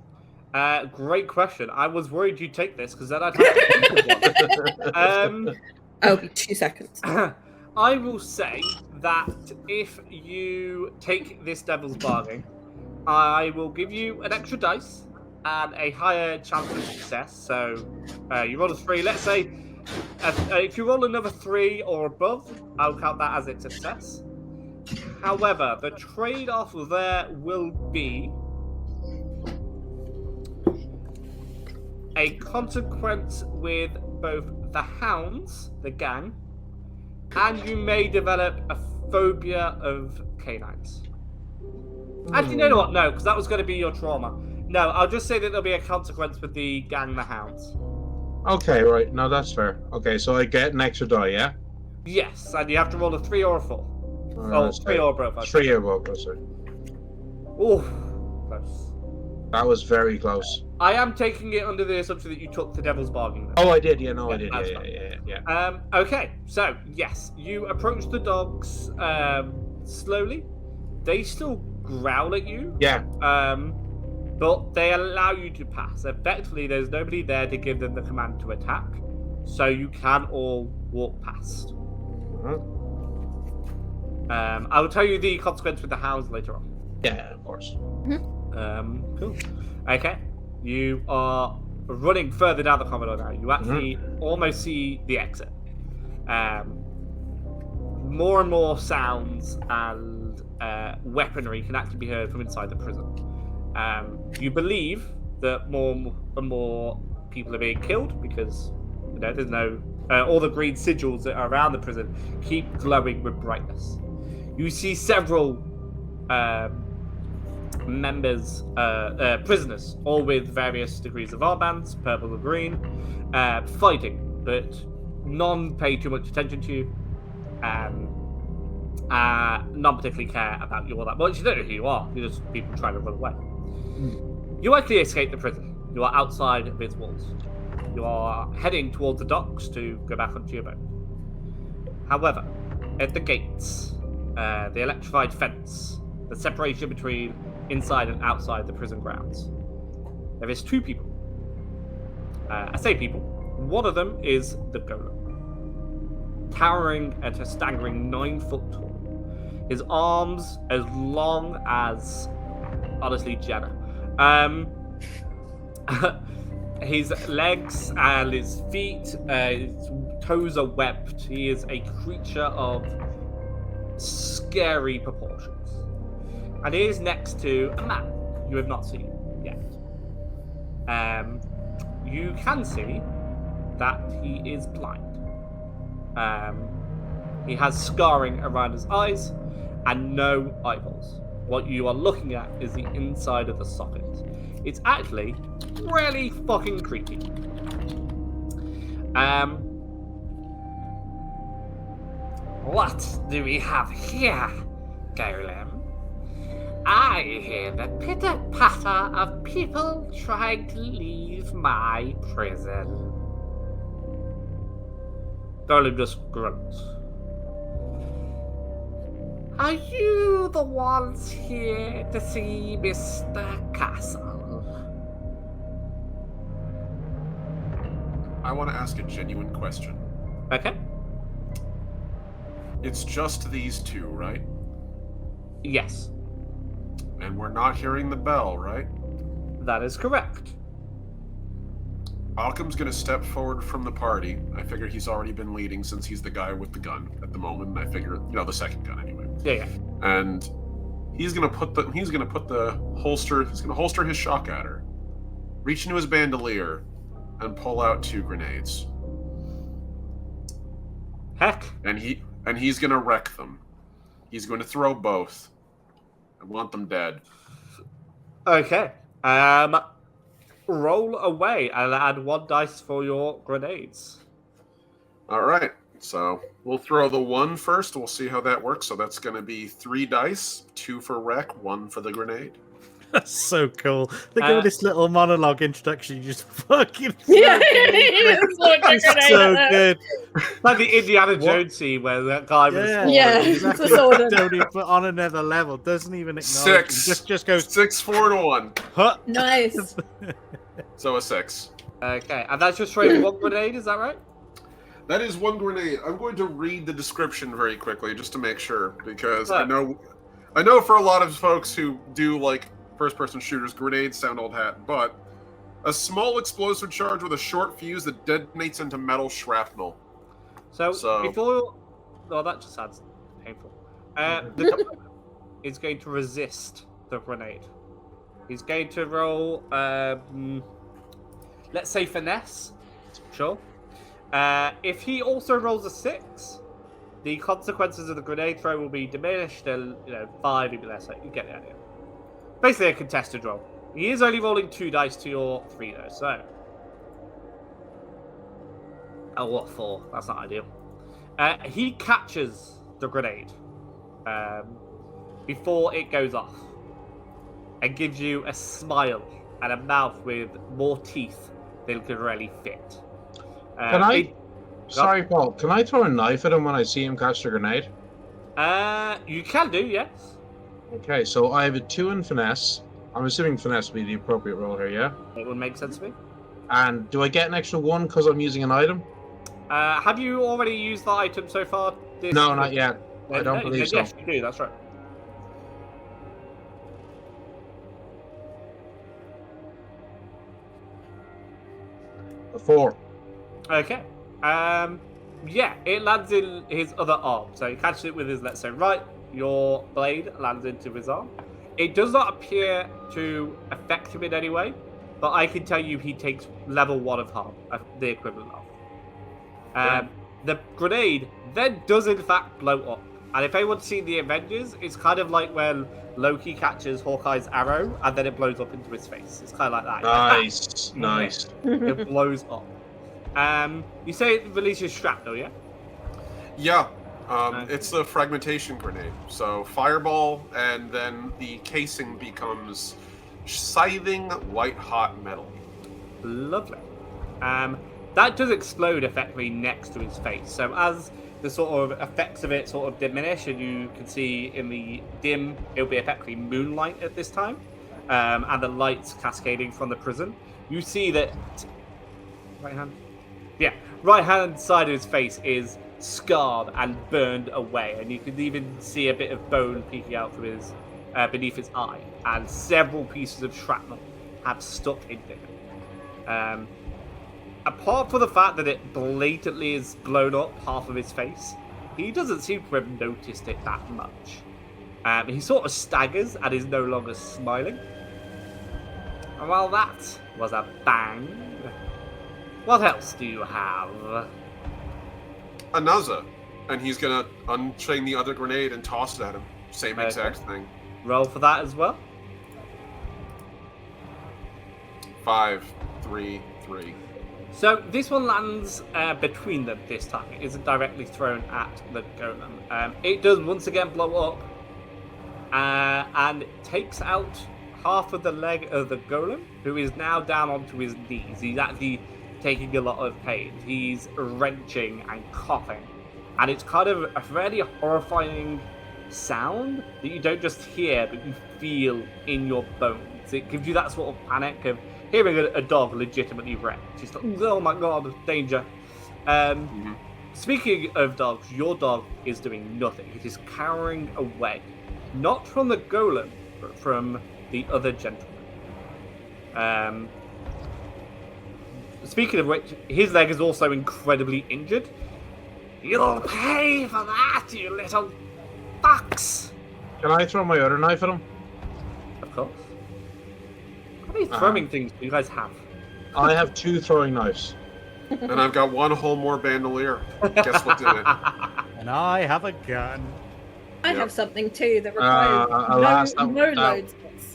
Great question. I was worried you'd take this, because then I'd have to think of one. I'll be 2 seconds. I will say that if you take this Devil's Bargain, I will give you an extra dice and a higher chance of success. So you roll a 3. Let's say if you roll another 3 or above, I'll count that as a success. However, the trade-off there will be a consequence with both the hounds, the gang, and you may develop a phobia of canines. Actually, you know what? No, because that was going to be your trauma. No, I'll just say that there'll be a consequence with the gang, the hounds. Okay, right. No, that's fair. Okay, so I get an extra die, yeah? Yes, and you have to roll a 3 or a 4. Oh, 3 or above. 3 or above, sorry. Ooh, close. That was very close. I am taking it under the assumption that you took the Devil's Bargain. Oh, I did. Yeah, no, Yeah, I did. that's Yeah. Okay, so yes, you approach the dogs slowly. They still growl at you. Yeah. But they allow you to pass. Effectively, there's nobody there to give them the command to attack, so you can all walk past. I will tell you the consequence with the hounds later on. Yeah, of course. Cool. Okay, you are running further down the corridor now. You actually almost see the exit. More and more sounds and weaponry can actually be heard from inside the prison. You believe that more and more people are being killed because there's no all the green sigils that are around the prison keep glowing with brightness. You see several prisoners, all with various degrees of armbands, purple or green, fighting, but none pay too much attention to you. None particularly care about you all that much. You don't know who you are. You're just people trying to run away. You likely escape the prison. You are outside of its walls. You are heading towards the docks to go back onto your boat. However, at the gates, the electrified fence, the separation between inside and outside the prison grounds, there is 2 people. I say people. One of them is the golem, towering at a staggering 9 foot tall. His arms as long as, honestly, Jenna. His legs and his feet, his toes are webbed. He is a creature of scary proportions. And he is next to a man you have not seen yet. You can see that he is blind. He has scarring around his eyes and no eyeballs. what you are looking at is the inside of the socket. It's actually really fucking creepy. What do we have here, Golem? I hear the pitter-patter of people trying to leave my prison. Golem just grunts. Are you the ones here to see Mr. Castle? I want to ask a genuine question. Okay. It's just these two, right? Yes, And we're not hearing the bell, right? that is correct. Occam's gonna step forward from the party. I figure he's already been leading since he's the guy with the gun at the moment. I figure, the second gun anyway. Yeah. And he's gonna holster his shock adder, reach into his bandolier, and pull out 2 grenades. Heck. And he's gonna wreck them. He's going to throw both. I want them dead. Okay. Roll away and add 1 dice for your grenades. All right. So we'll throw the 1 first. We'll see how that works. So that's going to be 3 dice, 2 for wreck, 1 for the grenade. That's so cool. Look at this little monologue introduction. You just fucking Yeah, it's so good. Like the Indiana Jones scene where that guy was. Yeah. Exactly. It's a sword. Don't even put on another level. Doesn't even acknowledge. 6. Just goes 6, 4 to 1. huh. Nice. So a 6. Okay, and that's just straight 1 grenade, is that right? That is 1 grenade. I'm going to read the description very quickly just to make sure, because I know for a lot of folks who do like first-person shooters, grenades sound old hat, but a small explosive charge with a short fuse that detonates into metal shrapnel. So before, that just sounds painful. The guy is going to resist the grenade. He's going to roll, let's say finesse. Sure. If he also rolls a 6, the consequences of the grenade throw will be diminished. 5, maybe less. You get the idea. Basically, a contested roll. He is only rolling 2 dice to your 3, though. So, what 4? That's not ideal. He catches the grenade before it goes off, and gives you a smile and a mouth with more teeth than could really fit. Sorry, Paul. Can I throw a knife at him when I see him catch the grenade? You can do, yes. Okay, so I have a 2 in finesse. I'm assuming finesse would be the appropriate roll here, yeah? It would make sense to me. And do I get an extra 1 because I'm using an item? Have you already used the item so far? No, not yet. I don't believe so. Yes, you do. That's right. A 4. Okay. Yeah, it lands in his other arm. So he catches it with his, let's say, right. Your blade lands into his arm. It does not appear to affect him in any way, but I can tell you he takes level 1 of harm, the equivalent of. The grenade then does in fact blow up. And if anyone's seen the Avengers, it's kind of like when Loki catches Hawkeye's arrow and then it blows up into his face. It's kind of like that. Nice, nice. It blows up. You say it releases shrapnel, yeah? Yeah. It's the fragmentation grenade. So fireball, and then the casing becomes scything white-hot metal. Lovely. That does explode effectively next to his face. So as the sort of effects of it sort of diminish, and you can see in the dim, it'll be effectively moonlight at this time, and the lights cascading from the prison. You see that right hand side of his face is scarred and burned away, and you can even see a bit of bone peeking out from his beneath his eye, and several pieces of shrapnel have stuck into him. Apart from the fact that it blatantly is blown up half of his face, he doesn't seem to have noticed it that much. He sort of staggers and is no longer smiling. Well, that was a bang. What else do you have? Another. And he's gonna unchain the other grenade and toss it at him. Same exact thing. Roll for that as well. 5, 3, 3. So this one lands between them this time. It isn't directly thrown at the golem. It does once again blow up and takes out half of the leg of the golem, who is now down onto his knees. He's actually taking a lot of pain. He's wrenching and coughing. And it's kind of a fairly horrifying sound that you don't just hear, but you feel in your bones. It gives you that sort of panic of hearing a dog legitimately wrecked. It's like, oh my god, danger. Speaking of dogs, your dog is doing nothing. It is cowering away. Not from the golem, but from the other gentleman. Speaking of which, his leg is also incredibly injured. You'll pay for that, you little fucks! Can I throw my other knife at him? Of course. How many throwing things do you guys have? I have 2 throwing knives. And I've got 1 whole more bandolier. Guess what did it? And I have a gun. I have something too that requires no loads.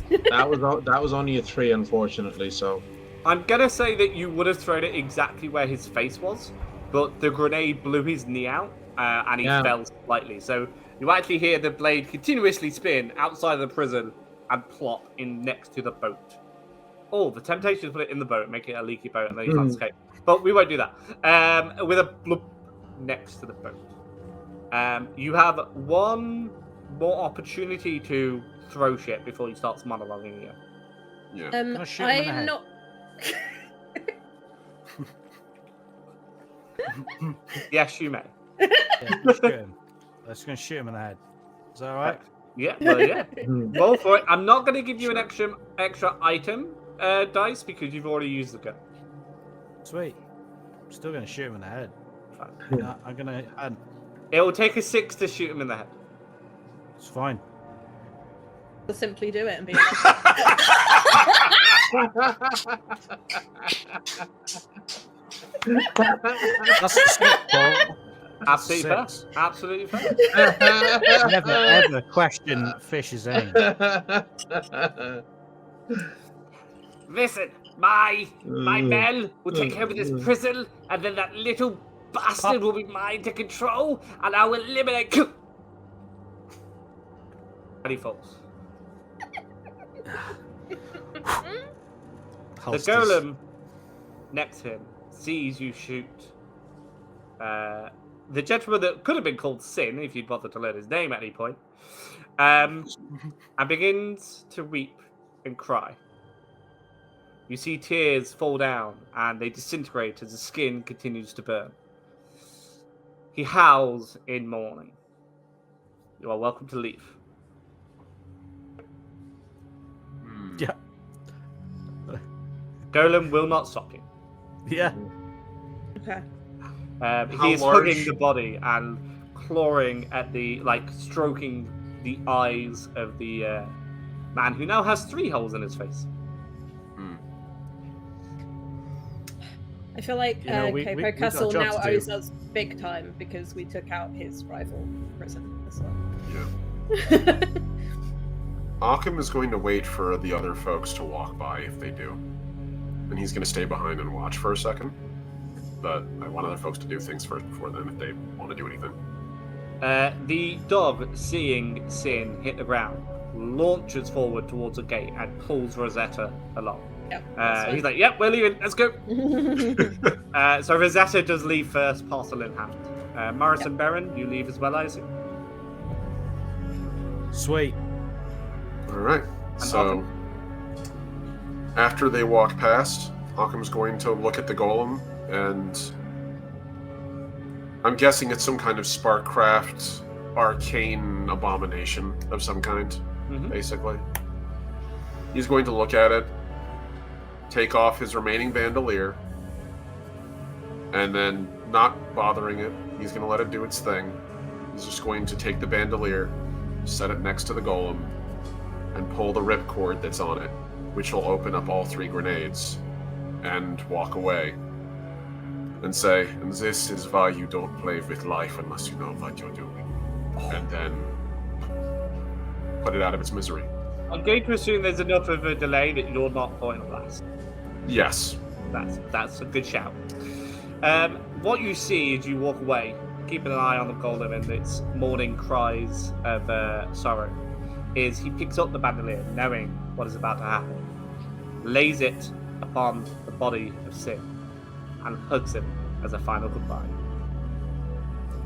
That was only a 3, unfortunately. So I'm gonna say that you would have thrown it exactly where his face was, but the grenade blew his knee out, and he fell slightly. So you actually hear the blade continuously spin outside of the prison and plop in next to the boat. Oh, the temptation to put it in the boat, make it a leaky boat, and then you can't escape. But we won't do that. With a bloop next to the boat. You have 1 more opportunity to throw shit before he starts monologuing you. Yeah. I'm not. Yes, you may. Yeah, shoot him. Let's go shoot him in the head. Is that all right? Yeah, well, yeah. Roll for it. I'm not going to give you an extra item dice because you've already used the gun. Sweet. I'm still going to shoot him in the head. Fine. I'm going to... It will take a 6 to shoot him in the head. It's fine. We'll simply do it and be That's a 6, Paul. Absolutely fair. Absolutely fair. Never ever question Fish's aim. Listen, my men will take over this prison, and then that little bastard will be mine to control, and I will eliminate. And he falls. The golem next to him sees you shoot the gentleman that could have been called Sin if you'd bothered to learn his name at any point, and begins to weep and cry. You see tears fall down and they disintegrate as the skin continues to burn. He howls in mourning. You are welcome to leave. Yeah. Golem will not stop you. Yeah. Okay. He is hugging the body and clawing at the, stroking the eyes of the man who now has 3 holes in his face. I feel like we Castle got a now job to do. owes us big time because we took out his rival prison as well. Yeah. Occam is going to wait for the other folks to walk by if they do. And he's going to stay behind and watch for a second. But I want other folks to do things first before then if they want to do anything. The dog, seeing Sin hit the ground, launches forward towards a gate and pulls Rosetta along. Yep, he's like, yep, we're leaving, let's go. So Rosetta does leave first, parcel in hand. Morris and Baron, you leave as well, I assume? Sweet. Alright, so after they walk past, Occam's going to look at the golem, and I'm guessing it's some kind of Sparkcraft arcane abomination of some kind, basically. He's going to look at it, take off his remaining bandolier, and then, not bothering it, he's going to let it do its thing. He's just going to take the bandolier, set it next to the golem, and pull the ripcord that's on it, which will open up all 3 grenades, and walk away. And say, and this is why you don't play with life unless you know what you're doing. And then put it out of its misery. I'm going to assume there's enough of a delay that you're not putting on blast. Yes. That's a good shout. What you see as you walk away, keeping an eye on the golem and its morning cries of sorrow, is he picks up the bandolier, knowing what is about to happen, lays it upon the body of Sin, and hugs him as a final goodbye.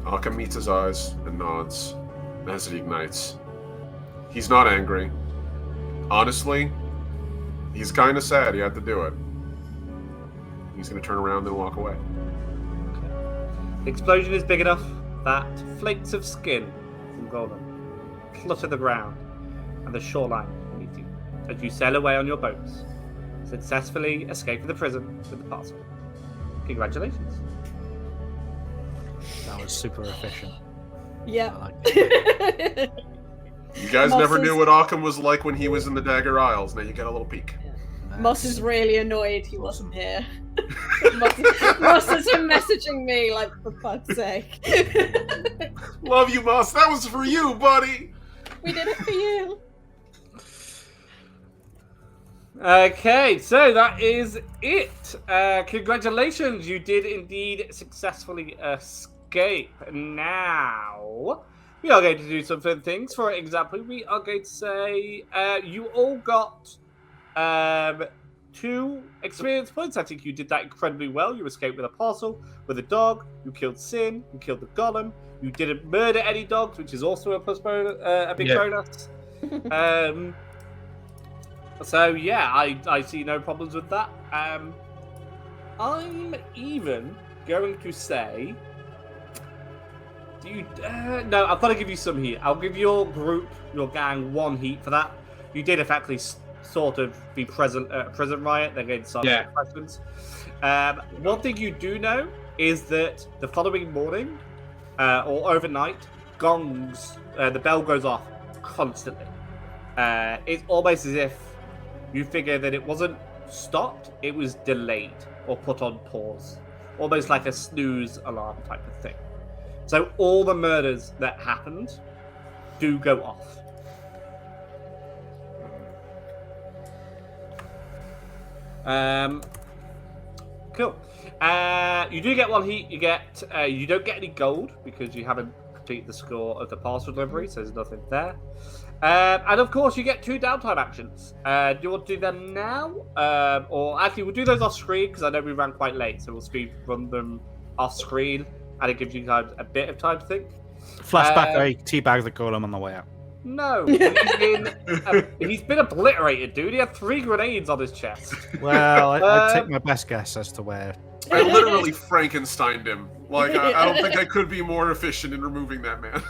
Arkham meets his eyes and nods as it ignites. He's not angry. Honestly, he's kind of sad he had to do it. He's going to turn around and walk away. The explosion is big enough that flakes of skin from Golem flutter the ground and the shoreline beneath you as you sail away on your boats, successfully escaping the prison with the parcel. Congratulations. That was super efficient. Yeah. I like it. You guys Moss never is- knew what Arkham was like when he was in the Dagger Isles. Now you get a little peek. Moss is really annoyed he wasn't here. Moss has been messaging me like, for fuck's sake. Love you, Moss. That was for you, buddy. We did it for you. Okay, so that is it. Congratulations, you did indeed successfully escape. Now, we are going to do some fun things. For example, we are going to say you all got 2 experience points. I think you did that incredibly well. You escaped with a parcel, with a dog. You killed Sin. You killed the golem. You didn't murder any dogs, which is also a plus bonus, a big bonus. So yeah, I see no problems with that. I'm even going to say, do you? No, I've got to give you some heat. I'll give your group, your gang, 1 heat for that. You did effectively sort of be present at a prison riot. They're going to start questions. One thing you do know is that the following morning or overnight, gongs, the bell goes off constantly. It's almost as if you figure that it wasn't stopped, it was delayed or put on pause. Almost like a snooze alarm type of thing. So all the murders that happened do go off. Cool. You do get 1 heat. You get you don't get any gold because you haven't completed the score of the parcel delivery, so there's nothing there. And of course, you get 2 downtime actions. Do you want to do them now, or actually, we'll do those off screen because I know we ran quite late, so we'll speed run them off screen, and it gives you guys a bit of time to think. Flashback, I teabagged the golem on the way out. No, he's been obliterated, dude. He had 3 grenades on his chest. Well, I'd take my best guess as to where. I literally Frankensteined him. Like, I don't think I could be more efficient in removing that man.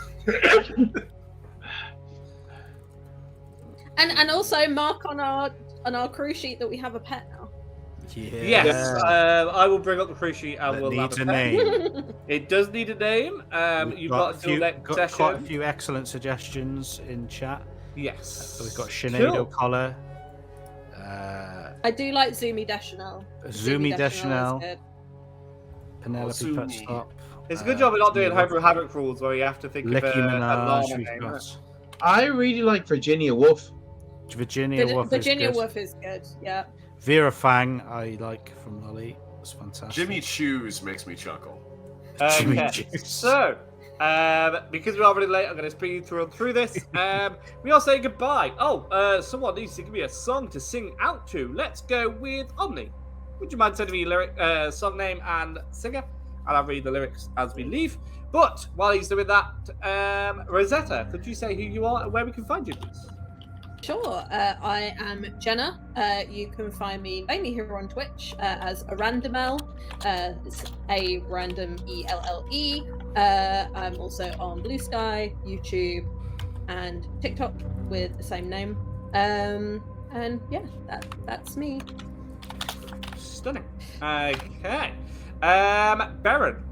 And also mark on our crew sheet that we have a pet now. Yeah. Yes, I will bring up the crew sheet and That we'll needs have a a pet. name. It does need a name. You've got until next got quite a session. few excellent suggestions in chat. Yes. So we've got Sinead Cool. O'Collar, I do like Zoomy Deschanel. Zoomy Deschanel, is good. Penelope Zoomy. Putstop. It's a good job we're not doing Home Havoc rules where you have to think Licky of a Minaj. llama We've name. got I really like Virginia Woolf. Virginia Woolf. Virginia is good. Woolf is good. Yeah. Vera Fang, I like from Lolly. It's fantastic. Jimmy Choos makes me chuckle. Jimmy Okay. Juice. So, because we're already late, I'm going to speed through this. We are saying goodbye. Oh, someone needs to give me a song to sing out to. Let's go with Omni. Would you mind sending me lyric, song name and singer? And I'll read the lyrics as we leave. But while he's doing that, Rosetta, could you say who you are and where we can find you, please? Sure. I am Jenna. You can find me mainly here on Twitch as a randomelle. It's a random ELLE. I'm also on Bluesky, YouTube, and TikTok with the same name. And yeah, that's me. Stunning. Okay. Baron.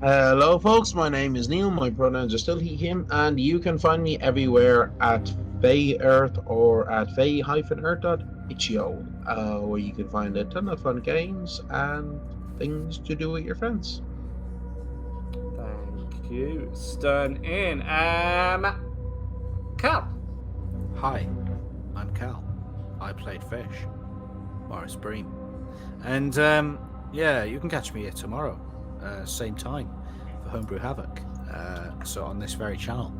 Hello, folks. My name is Neil. My pronouns are still he, him, and you can find me everywhere at FeyEarth or at fey-earth.itch.io, where you can find a ton of fun games and things to do with your friends. Thank you. Stern in. Cal. Hi, I'm Cal. I played Fish, Morris Breen. And yeah, you can catch me here tomorrow, same time, for Homebrew Havoc. So on this very channel.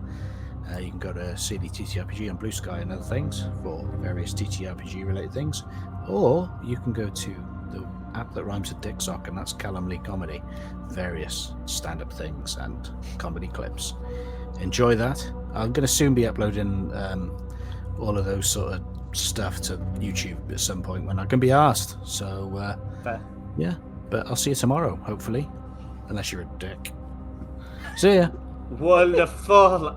You can go to CD TTRPG on Bluesky and other things for various TTRPG related things. Or you can go to the app that rhymes with Dick Sock, and that's Callum Lee Comedy. Various stand-up things and comedy clips. Enjoy that. I'm going to soon be uploading all of those sort of stuff to YouTube at some point when I can be asked. So, yeah. But I'll see you tomorrow, hopefully. Unless you're a dick. See ya. Wonderful.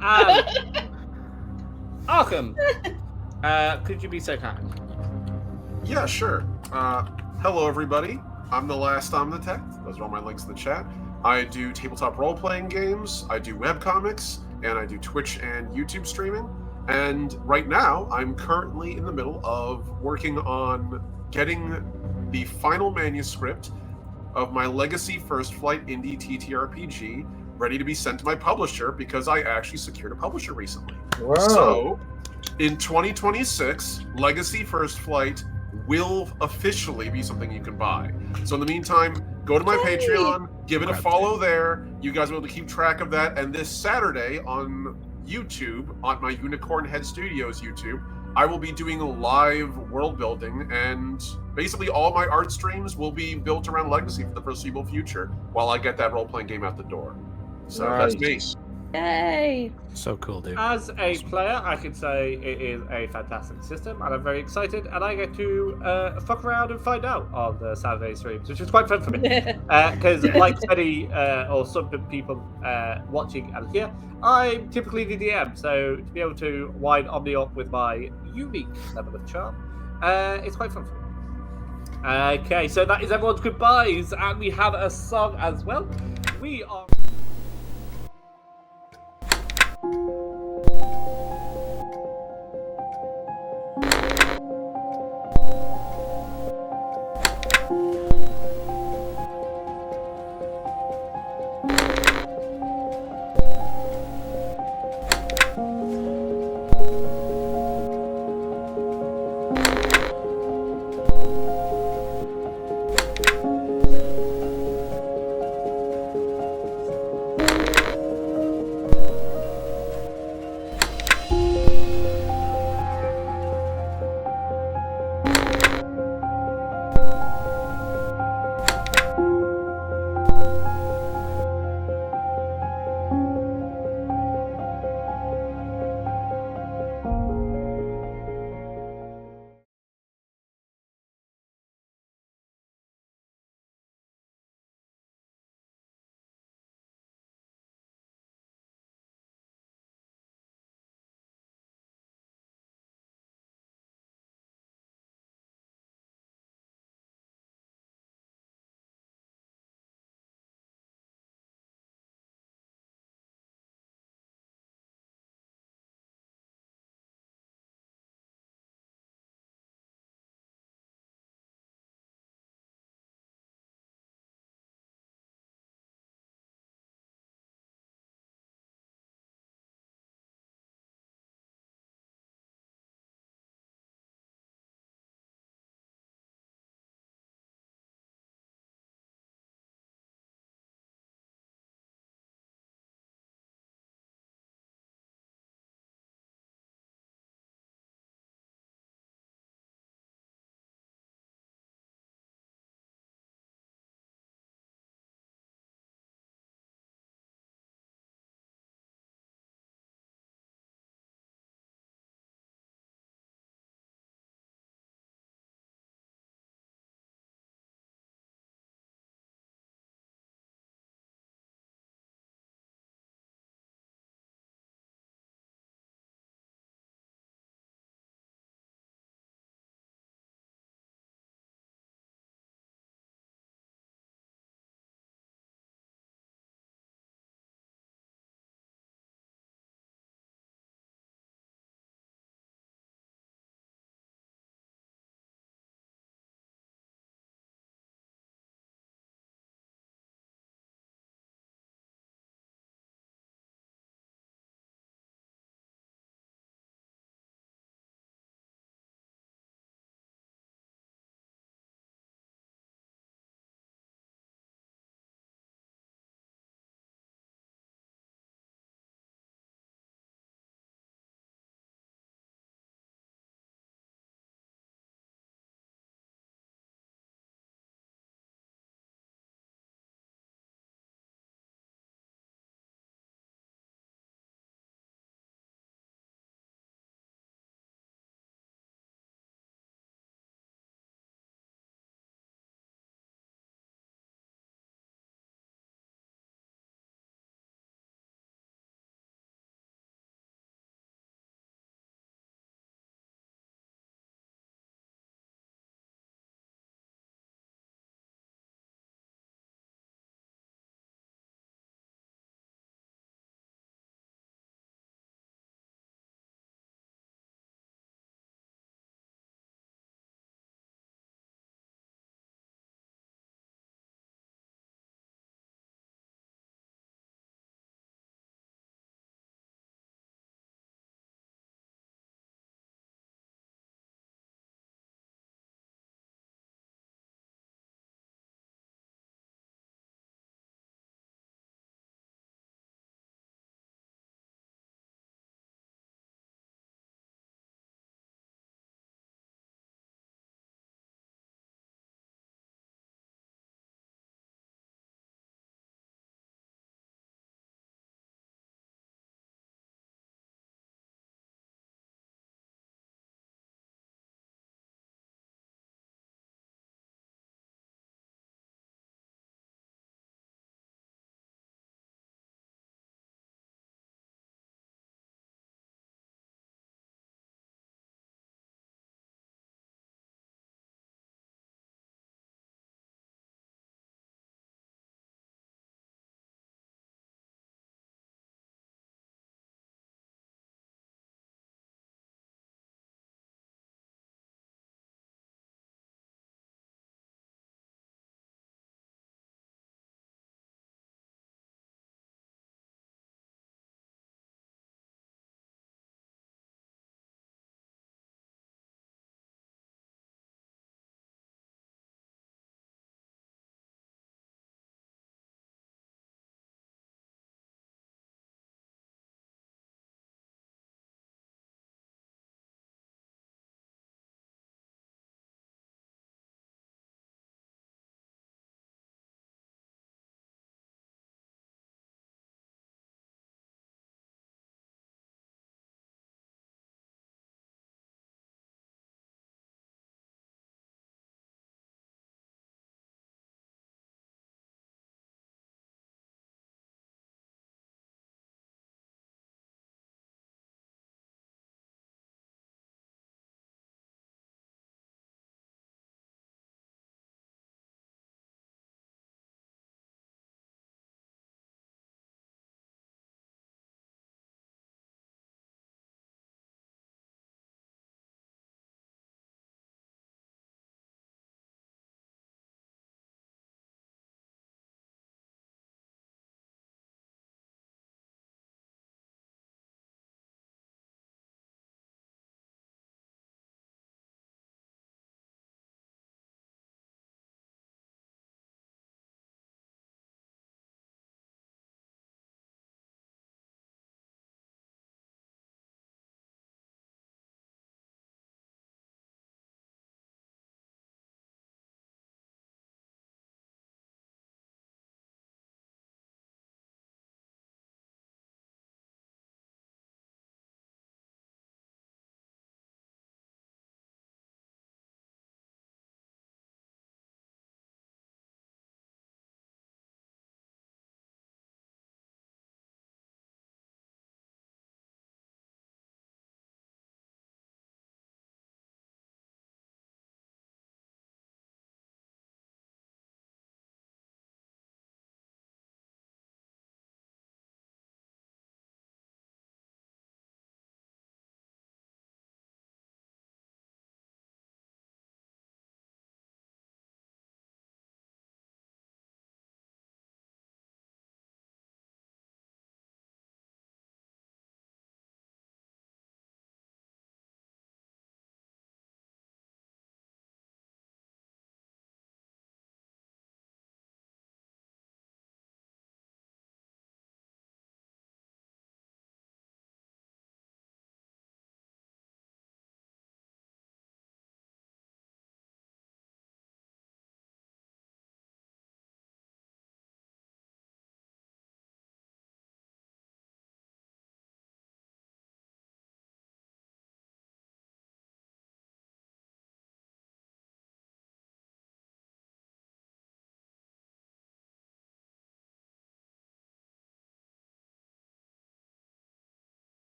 Arkham, could you be so kind? Yeah, sure. Hello, everybody. I'm the last Omnitect. Those are all my links in the chat. I do tabletop role-playing games, I do webcomics, and I do Twitch and YouTube streaming. And right now, I'm currently in the middle of working on getting the final manuscript of my Legacy First Flight Indie TTRPG ready to be sent to my publisher, because I actually secured a publisher recently. Wow. So, in 2026, Legacy First Flight will officially be something you can buy. So in the meantime, go to my Patreon, give it a follow there. You guys will be able to keep track of that. And this Saturday on YouTube, on my Unicorn Head Studios YouTube, I will be doing a live world building, and basically all my art streams will be built around Legacy for the foreseeable future while I get that role-playing game out the door. So that's me. Yay! So cool, dude. As a player, I can say it is a fantastic system, and I'm very excited, and I get to fuck around and find out on the Saturday streams, which is quite fun for me. Because like many or some people watching and here, I'm typically the DM, so to be able to wind Omni up with my unique level of charm, it's quite fun for me. Okay, so that is everyone's goodbyes, and we have a song as well. We are...